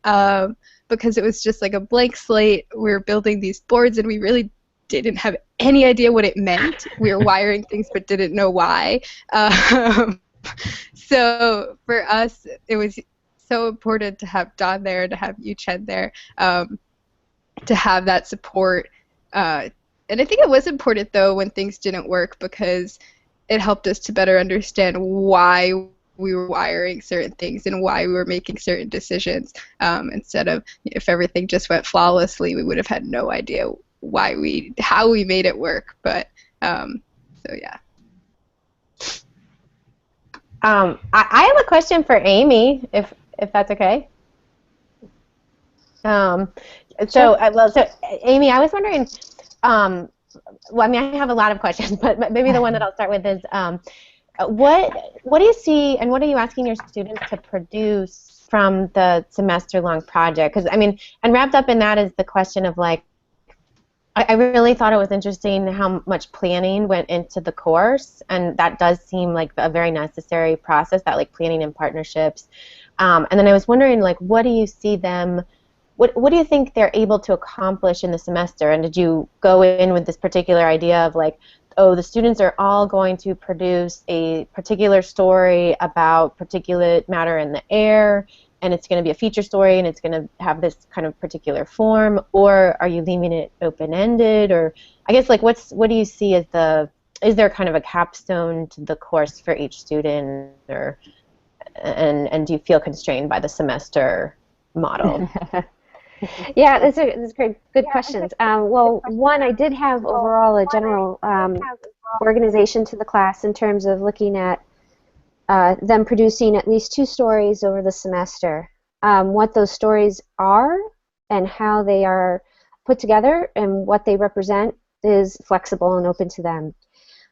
because it was just like a blank slate. We were building these boards and we really didn't have any idea what it meant. We were wiring things but didn't know why. So for us, it was so important to have Don there, to have you, Chen, there, to have that support. And I think it was important, though, when things didn't work, because it helped us to better understand why we were wiring certain things and why we were making certain decisions. Instead of, if everything just went flawlessly, we would have had no idea how we made it work. But so yeah. I have a question for Amy, if that's okay. So Amy, I was wondering. Well, I mean, I have a lot of questions, but maybe the one that I'll start with is, what do you see, and what are you asking your students to produce from the semester-long project? Because I mean, and wrapped up in that is the question of like, I really thought it was interesting how much planning went into the course, and that does seem like a very necessary process, that like planning and partnerships. And then I was wondering, like, what do you see them? What do you think they're able to accomplish in the semester? And did you go in with this particular idea of like, oh, the students are all going to produce a particular story about particulate matter in the air, and it's going to be a feature story, and it's going to have this kind of particular form, or are you leaving it open-ended? Or I guess like what do you see as is there kind of a capstone to the course for each student? Or and do you feel constrained by the semester model? Yeah, that's good questions. Well, one, I did have overall a general organization to the class in terms of looking at them producing at least 2 stories over the semester. What those stories are and how they are put together and what they represent is flexible and open to them.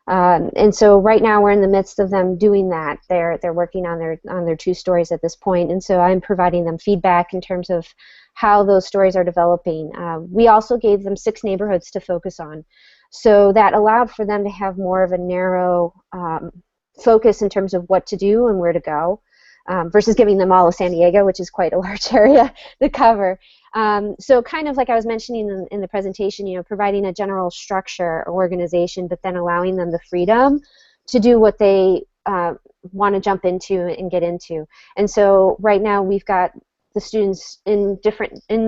And so right now we're in the midst of them doing that. They're working on their 2 stories at this point, and so I'm providing them feedback in terms of how those stories are developing. We also gave them 6 neighborhoods to focus on, so that allowed for them to have more of a narrow focus in terms of what to do and where to go, versus giving them all of San Diego, which is quite a large area to cover. So kind of like I was mentioning in the presentation, you know, providing a general structure or organization, but then allowing them the freedom to do what they want to jump into and get into. And so right now we've got the students in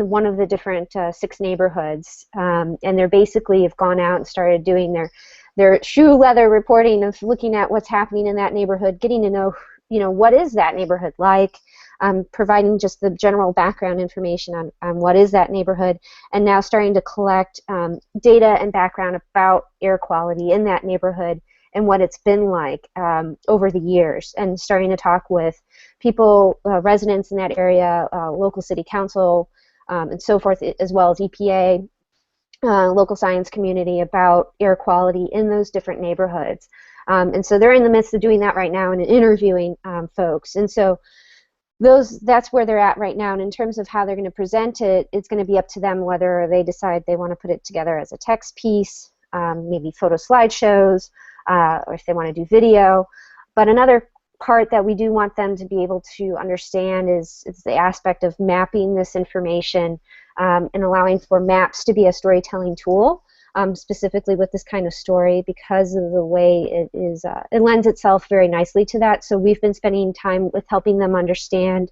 one of the different 6 neighborhoods, and they're basically have gone out and started doing their shoe leather reporting of looking at what's happening in that neighborhood, getting to know, you know, what is that neighborhood like, providing just the general background information on what is that neighborhood, and now starting to collect data and background about air quality in that neighborhood and what it's been like over the years, and starting to talk with people, residents in that area, local city council, and so forth, as well as EPA, local science community, about air quality in those different neighborhoods. And so they're in the midst of doing that right now and interviewing folks. And so that's where they're at right now. And in terms of how they're going to present it, it's going to be up to them whether they decide they want to put it together as a text piece, maybe photo slideshows, or if they want to do video. But another part that we do want them to be able to understand is the aspect of mapping this information and allowing for maps to be a storytelling tool. Specifically with this kind of story, because of the way it lends itself very nicely to that. So we've been spending time with helping them understand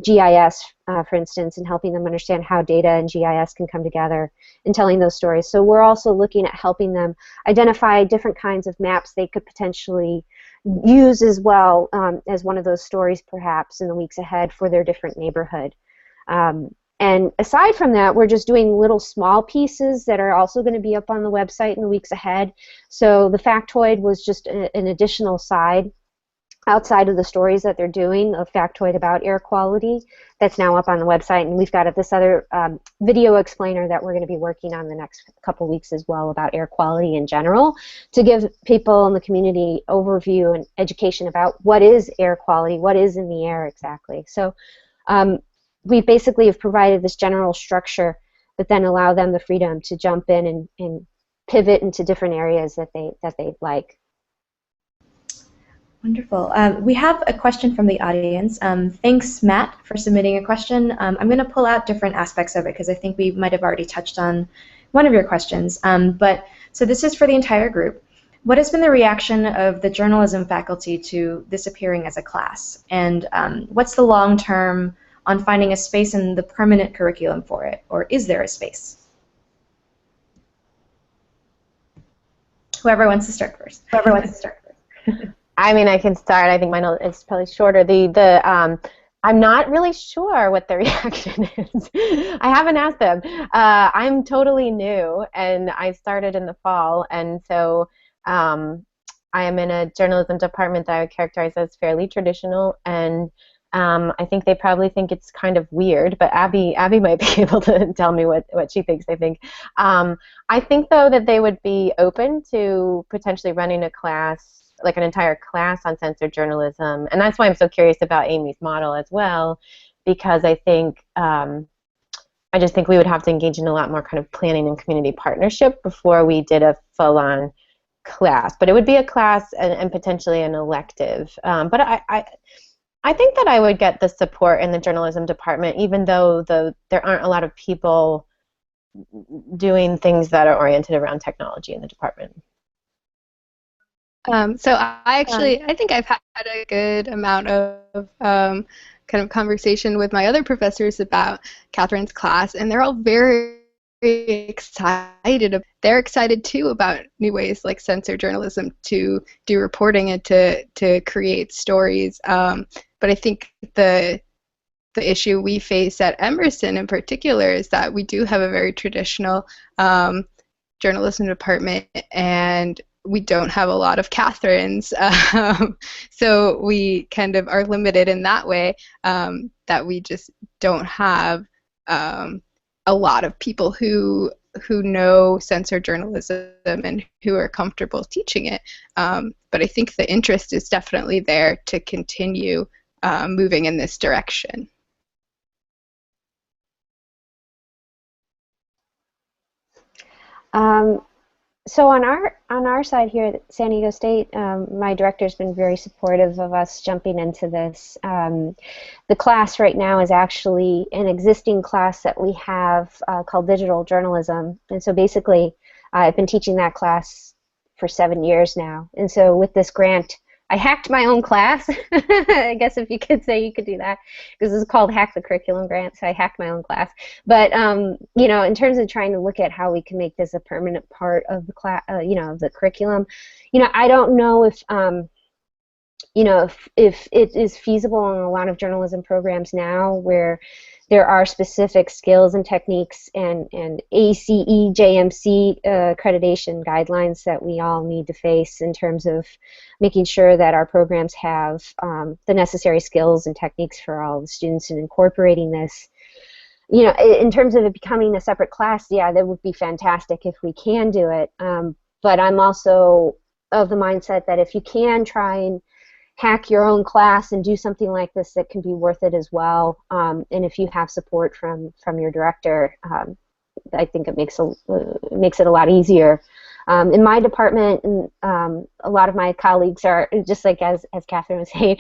GIS, for instance, and helping them understand how data and GIS can come together in telling those stories. So we're also looking at helping them identify different kinds of maps they could potentially use as well as one of those stories, perhaps, in the weeks ahead for their different neighborhood. And aside from that, we're just doing little small pieces that are also going to be up on the website in the weeks ahead. So the factoid was just an additional side outside of the stories that they're doing, a factoid about air quality that's now up on the website. And we've got this other video explainer that we're going to be working on the next couple weeks as well about air quality in general, to give people in the community overview and education about what is air quality, what is in the air exactly. So we basically have provided this general structure, but then allow them the freedom to jump in and pivot into different areas that they like. Wonderful. We have a question from the audience. Thanks, Matt, for submitting a question. I'm going to pull out different aspects of it because I think we might have already touched on one of your questions. So this is for the entire group. What has been the reaction of the journalism faculty to this appearing as a class? And what's the long-term on finding a space in the permanent curriculum for it? Or is there a space? Whoever wants to start first. I mean, I can start. I think mine is probably shorter. I'm not really sure what the reaction is. I haven't asked them. I'm totally new, and I started in the fall, and so I am in a journalism department that I would characterize as fairly traditional, and I think they probably think it's kind of weird, but Abbey might be able to tell me what she thinks, I think. I think, though, that they would be open to potentially running a class, like an entire class on censored journalism, and that's why I'm so curious about Amy's model as well, because I think, I just think we would have to engage in a lot more kind of planning and community partnership before we did a full-on class. But it would be a class and potentially an elective. But I think that I would get the support in the journalism department, even though there aren't a lot of people doing things that are oriented around technology in the department. So I think I've had a good amount of kind of conversation with my other professors about Catherine's class, and they're all very excited. They're excited too about new ways like sensor journalism to do reporting and to create stories. But I think the issue we face at Emerson in particular is that we do have a very traditional journalism department, and we don't have a lot of Catherines. So we kind of are limited in that way, that we just don't have a lot of people who know sensor journalism and who are comfortable teaching it. But I think the interest is definitely there to continue moving in this direction. So on our side here at San Diego State, my director's been very supportive of us jumping into this. The class right now is actually an existing class that we have called Digital Journalism, and so basically I've been teaching that class for 7 years now. And so with this grant, I hacked my own class. I guess if you could say you could do that, because it's called Hack the Curriculum Grant, so I hacked my own class. But you know, in terms of trying to look at how we can make this a permanent part of the class, you know, of the curriculum, you know, I don't know if you know, if it is feasible in a lot of journalism programs now where there are specific skills and techniques and ACE, JMC accreditation guidelines that we all need to face in terms of making sure that our programs have the necessary skills and techniques for all the students and incorporating this. You know, in terms of it becoming a separate class, yeah, that would be fantastic if we can do it. But I'm also of the mindset that if you can try and hack your own class and do something like this, that can be worth it as well. And if you have support from your director, I think it makes it a lot easier. In my department, a lot of my colleagues are just like as Catherine was saying,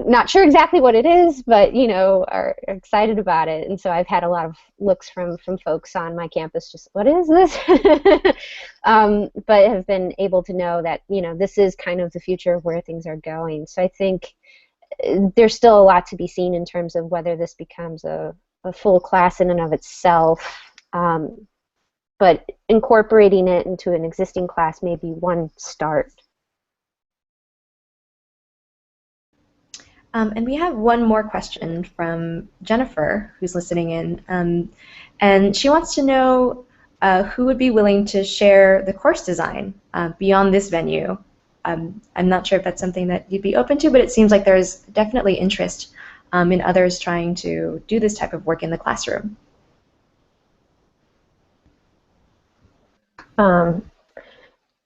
not sure exactly what it is, but you know, are excited about it. And so I've had a lot of looks from folks on my campus, just what is this? But have been able to know that, you know, this is kind of the future of where things are going. So I think there's still a lot to be seen in terms of whether this becomes a full class in and of itself. But incorporating it into an existing class may be one start. And we have one more question from Jennifer, who's listening in. And she wants to know who would be willing to share the course design beyond this venue. I'm not sure if that's something that you'd be open to, but it seems like there's definitely interest in others trying to do this type of work in the classroom.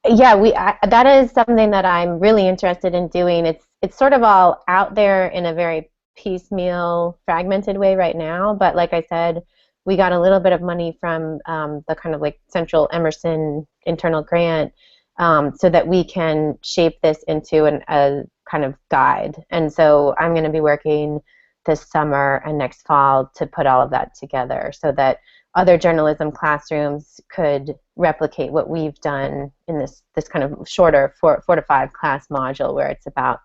Yeah, that is something that I'm really interested in doing. It's sort of all out there in a very piecemeal, fragmented way right now, but like I said, we got a little bit of money from the kind of like central Emerson internal grant so that we can shape this into a kind of guide. And so I'm going to be working this summer and next fall to put all of that together so that other journalism classrooms could replicate what we've done in this kind of shorter 4 to 5 class module, where it's about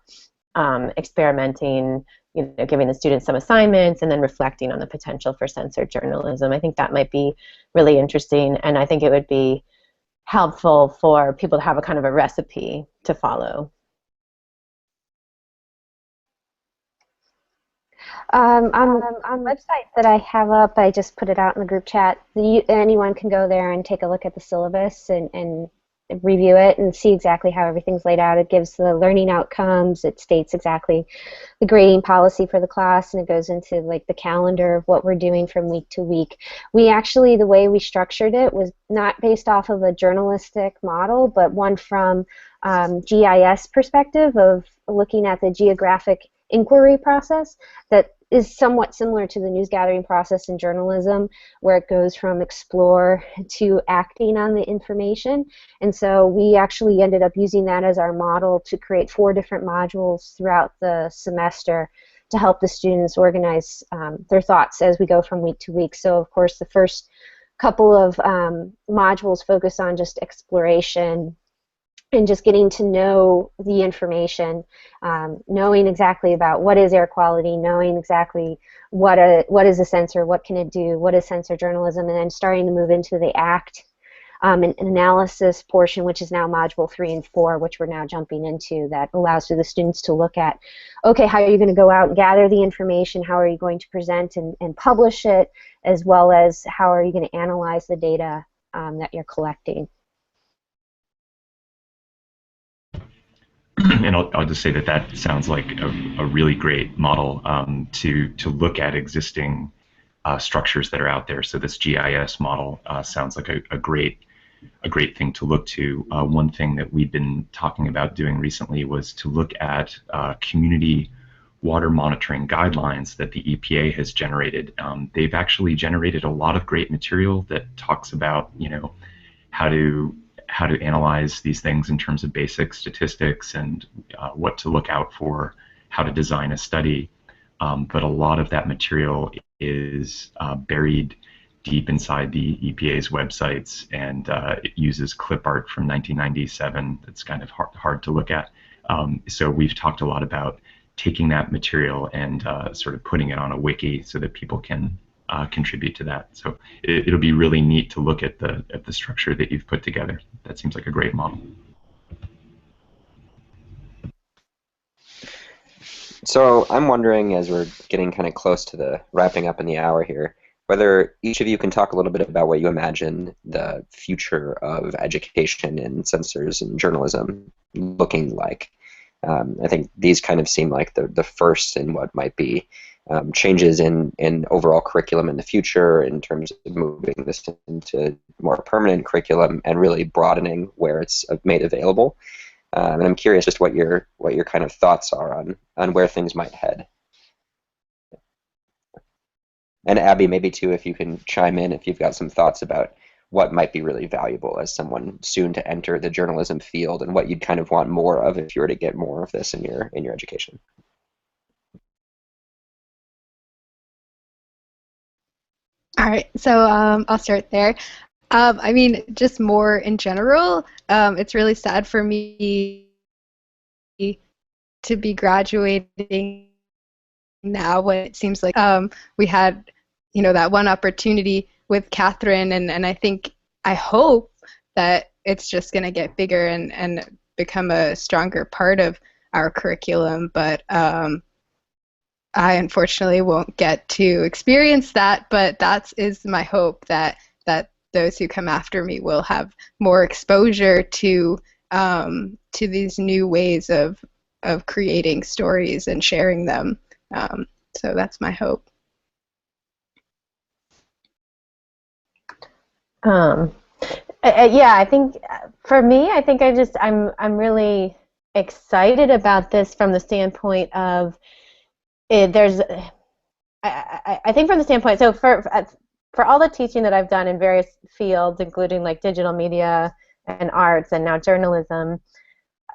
experimenting, you know, giving the students some assignments and then reflecting on the potential for censored journalism. I think that might be really interesting, and I think it would be helpful for people to have a kind of a recipe to follow. On the website that I have up, I just put it out in the group chat. Anyone can go there and take a look at the syllabus and review it and see exactly how everything's laid out. It gives the learning outcomes. It states exactly the grading policy for the class, and it goes into like the calendar of what we're doing from week to week. We actually, the way we structured it was not based off of a journalistic model, but one from GIS perspective of looking at the geographic inquiry process that is somewhat similar to the news gathering process in journalism, where it goes from explore to acting on the information. And so we actually ended up using that as our model to create 4 different modules throughout the semester to help the students organize their thoughts as we go from week to week. So of course the first couple of modules focus on just exploration and just getting to know the information, knowing exactly about what is air quality, knowing exactly what is a sensor, what can it do, what is sensor journalism, and then starting to move into the ACT an analysis portion, which is now Module 3 and 4, which we're now jumping into, that allows for the students to look at, okay, how are you going to go out and gather the information, how are you going to present and publish it, as well as how are you going to analyze the data that you're collecting. And I'll just say that that sounds like a really great model to look at existing structures that are out there. So this GIS model sounds like a great thing to look to. One thing that we've been talking about doing recently was to look at community water monitoring guidelines that the EPA has generated. They've actually generated a lot of great material that talks about, you know, how to analyze these things in terms of basic statistics and what to look out for, how to design a study. But a lot of that material is buried deep inside the EPA's websites, and it uses clip art from 1997 that's kind of hard to look at. So we've talked a lot about taking that material and sort of putting it on a wiki so that people can contribute to that. So it'll be really neat to look at the structure that you've put together. That seems like a great model. So I'm wondering, as we're getting kind of close to the wrapping up in the hour here, whether each of you can talk a little bit about what you imagine the future of education in sensors and journalism looking like. I think these kind of seem like the first in what might be changes in overall curriculum in the future, in terms of moving this into more permanent curriculum and really broadening where it's made available. And I'm curious just what your kind of thoughts are on where things might head. And Abby, maybe too, if you can chime in if you've got some thoughts about what might be really valuable as someone soon to enter the journalism field, and what you'd kind of want more of if you were to get more of this in your education. All right, so I'll start there. I mean, just more in general, it's really sad for me to be graduating now when it seems like we had, you know, that one opportunity with Catherine, and I hope that it's just going to get bigger and become a stronger part of our curriculum, but I unfortunately won't get to experience that, but that is my hope, that those who come after me will have more exposure to these new ways of creating stories and sharing them. So that's my hope. Yeah, I think for me, I'm really excited about this from the standpoint of I think from the standpoint, so for all the teaching that I've done in various fields, including like digital media and arts and now journalism,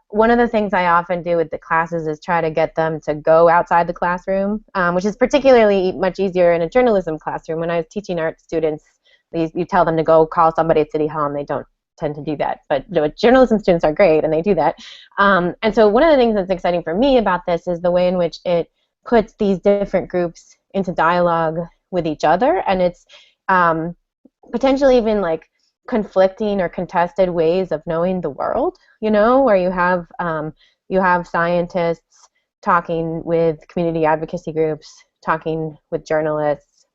one of the things I often do with the classes is try to get them to go outside the classroom, which is particularly much easier in a journalism classroom. When I was teaching art students, you tell them to go call somebody at City Hall, and they don't tend to do that. But journalism students are great, and they do that. And so one of the things that's exciting for me about this is the way in which it puts these different groups into dialogue with each other, and it's potentially even like conflicting or contested ways of knowing the world, you know, where you have scientists talking with community advocacy groups, talking with journalists,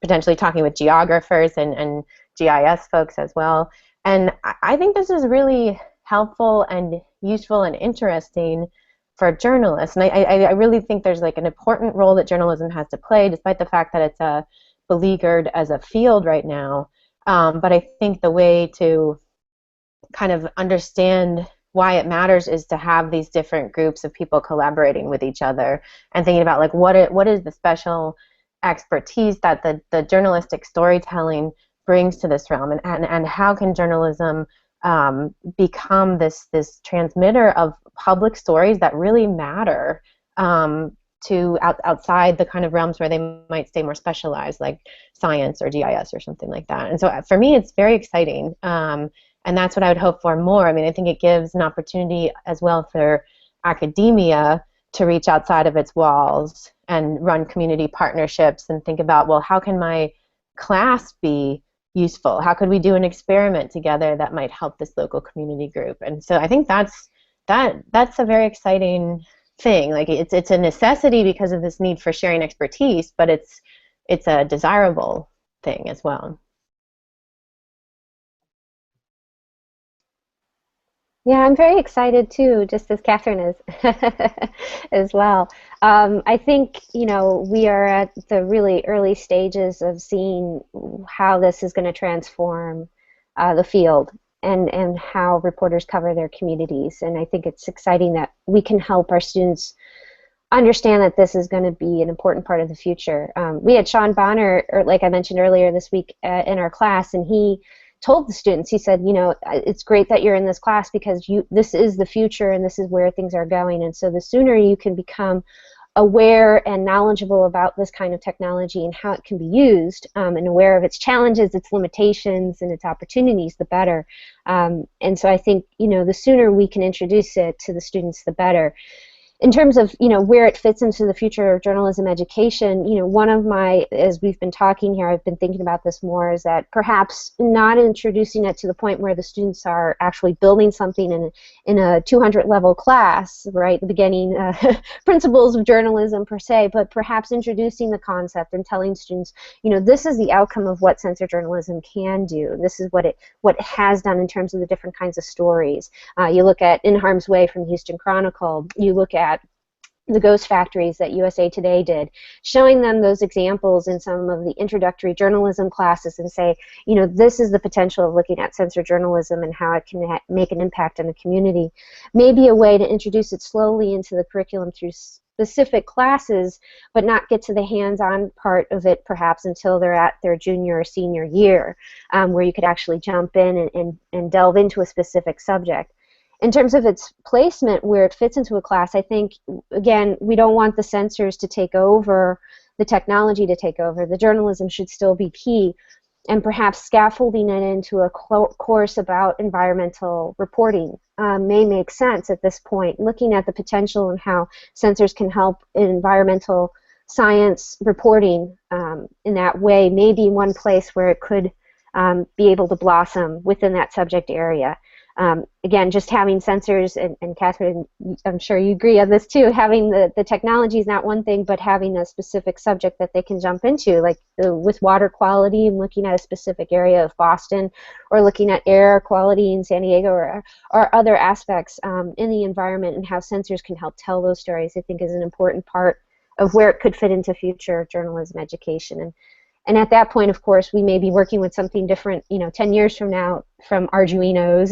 potentially talking with geographers and GIS folks as well. And I think this is really helpful and useful and interesting for journalists. And I really think there's like an important role that journalism has to play, despite the fact that it's beleaguered as a field right now. But I think the way to kind of understand why it matters is to have these different groups of people collaborating with each other and thinking about like what is the special expertise that the journalistic storytelling brings to this realm, and how can journalism become this transmitter of public stories that really matter to outside the kind of realms where they might stay more specialized, like science or GIS or something like that. And so for me, it's very exciting. And And that's what I would hope for more. I mean, I think it gives an opportunity as well for academia to reach outside of its walls and run community partnerships and think about, well, how can my class be useful? How could we do an experiment together that might help this local community group? And so I think that's a very exciting thing. Like it's a necessity because of this need for sharing expertise, but it's a desirable thing as well. Yeah, I'm very excited too, just as Catherine is as well. I think, we are at the really early stages of seeing how this is going to transform the field and how reporters cover their communities. And I think it's exciting that we can help our students understand that this is going to be an important part of the future. We had Sean Bonner, like I mentioned earlier this week, in our class, and he told the students, he said, it's great that you're in this class because this is the future and this is where things are going. And so the sooner you can become aware and knowledgeable about this kind of technology and how it can be used, and aware of its challenges, its limitations, and its opportunities, the better. And so I think, the sooner we can introduce it to the students, the better. In terms of, where it fits into the future of journalism education, one of my, as we've been talking here, I've been thinking about this more, is that perhaps not introducing it to the point where the students are actually building something in a 200-level class, right, the beginning principles of journalism per se, but perhaps introducing the concept and telling students, this is the outcome of what censored journalism can do. This is what it has done in terms of the different kinds of stories. You look at In Harm's Way from the Houston Chronicle, you look at the ghost factories that USA Today did, showing them those examples in some of the introductory journalism classes and say, this is the potential of looking at censored journalism and how it can make an impact on the community. Maybe a way to introduce it slowly into the curriculum through specific classes, but not get to the hands-on part of it perhaps until they're at their junior or senior year, where you could actually jump in and delve into a specific subject. In terms of its placement, where it fits into a class, I think, again, we don't want the censors to take over, the technology to take over. The journalism should still be key, and perhaps scaffolding it into a course about environmental reporting may make sense at this point, looking at the potential and how censors can help in environmental science reporting in that way, maybe one place where it could be able to blossom within that subject area. Again, just having sensors, and Catherine, I'm sure you agree on this too, having the technology is not one thing, but having a specific subject that they can jump into, like with water quality and looking at a specific area of Boston, or looking at air quality in San Diego, or other aspects in the environment, and how sensors can help tell those stories, I think is an important part of where it could fit into future journalism education. And at that point, of course, we may be working with something different, 10 years from now, from Arduinos,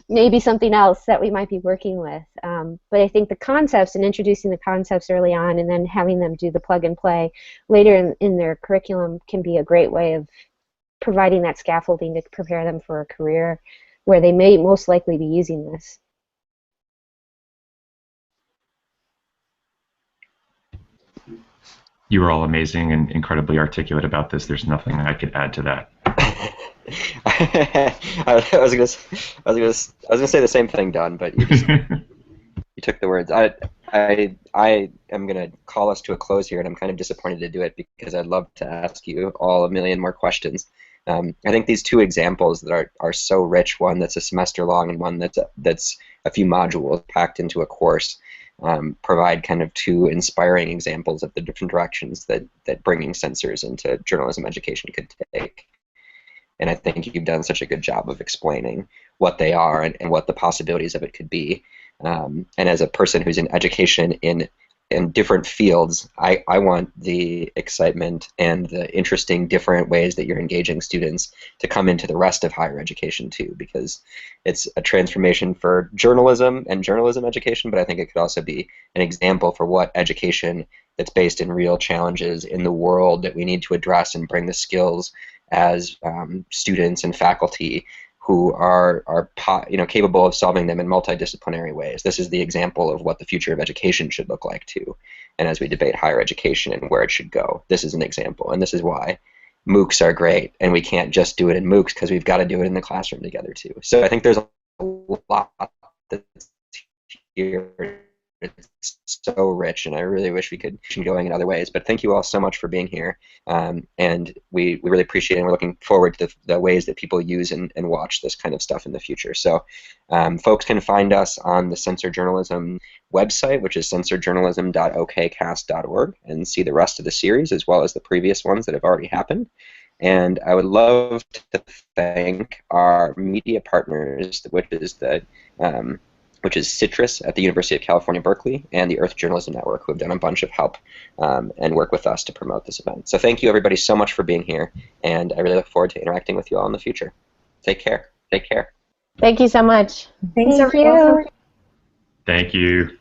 maybe something else that we might be working with. But I think the concepts and introducing the concepts early on and then having them do the plug and play later in their curriculum can be a great way of providing that scaffolding to prepare them for a career where they may most likely be using this. You were all amazing and incredibly articulate about this. There's nothing I could add to that. I was gonna say the same thing, Don, but you took the words. I am gonna call us to a close here, and I'm kind of disappointed to do it because I'd love to ask you all a million more questions. I think these two examples that are so rich, one that's a semester long and one that's a few modules packed into a course, provide kind of two inspiring examples of the different directions that bringing censors into journalism education could take. And I think you've done such a good job of explaining what they are and what the possibilities of it could be. And as a person who's in education in different fields, I want the excitement and the interesting different ways that you're engaging students to come into the rest of higher education too, because it's a transformation for journalism and journalism education, but I think it could also be an example for what education that's based in real challenges in the world that we need to address and bring the skills as students and faculty who are capable of solving them in multidisciplinary ways. This is the example of what the future of education should look like too. And as we debate higher education and where it should go, this is an example, and this is why MOOCs are great, and we can't just do it in MOOCs because we've got to do it in the classroom together too. So I think there's a lot that's here. It's so rich, and I really wish we could keep going in other ways. But thank you all so much for being here, and we really appreciate it, and we're looking forward to the ways that people use and watch this kind of stuff in the future. So folks can find us on the Sensor Journalism website, which is sensorjournalism.okcast.org, and see the rest of the series as well as the previous ones that have already happened. And I would love to thank our media partners, which is Citrus at the University of California, Berkeley, and the Earth Journalism Network, who have done a bunch of help and work with us to promote this event. So thank you, everybody, so much for being here, and I really look forward to interacting with you all in the future. Take care. Take care. Thank you so much. Thanks, Thank everyone. you. Thank you.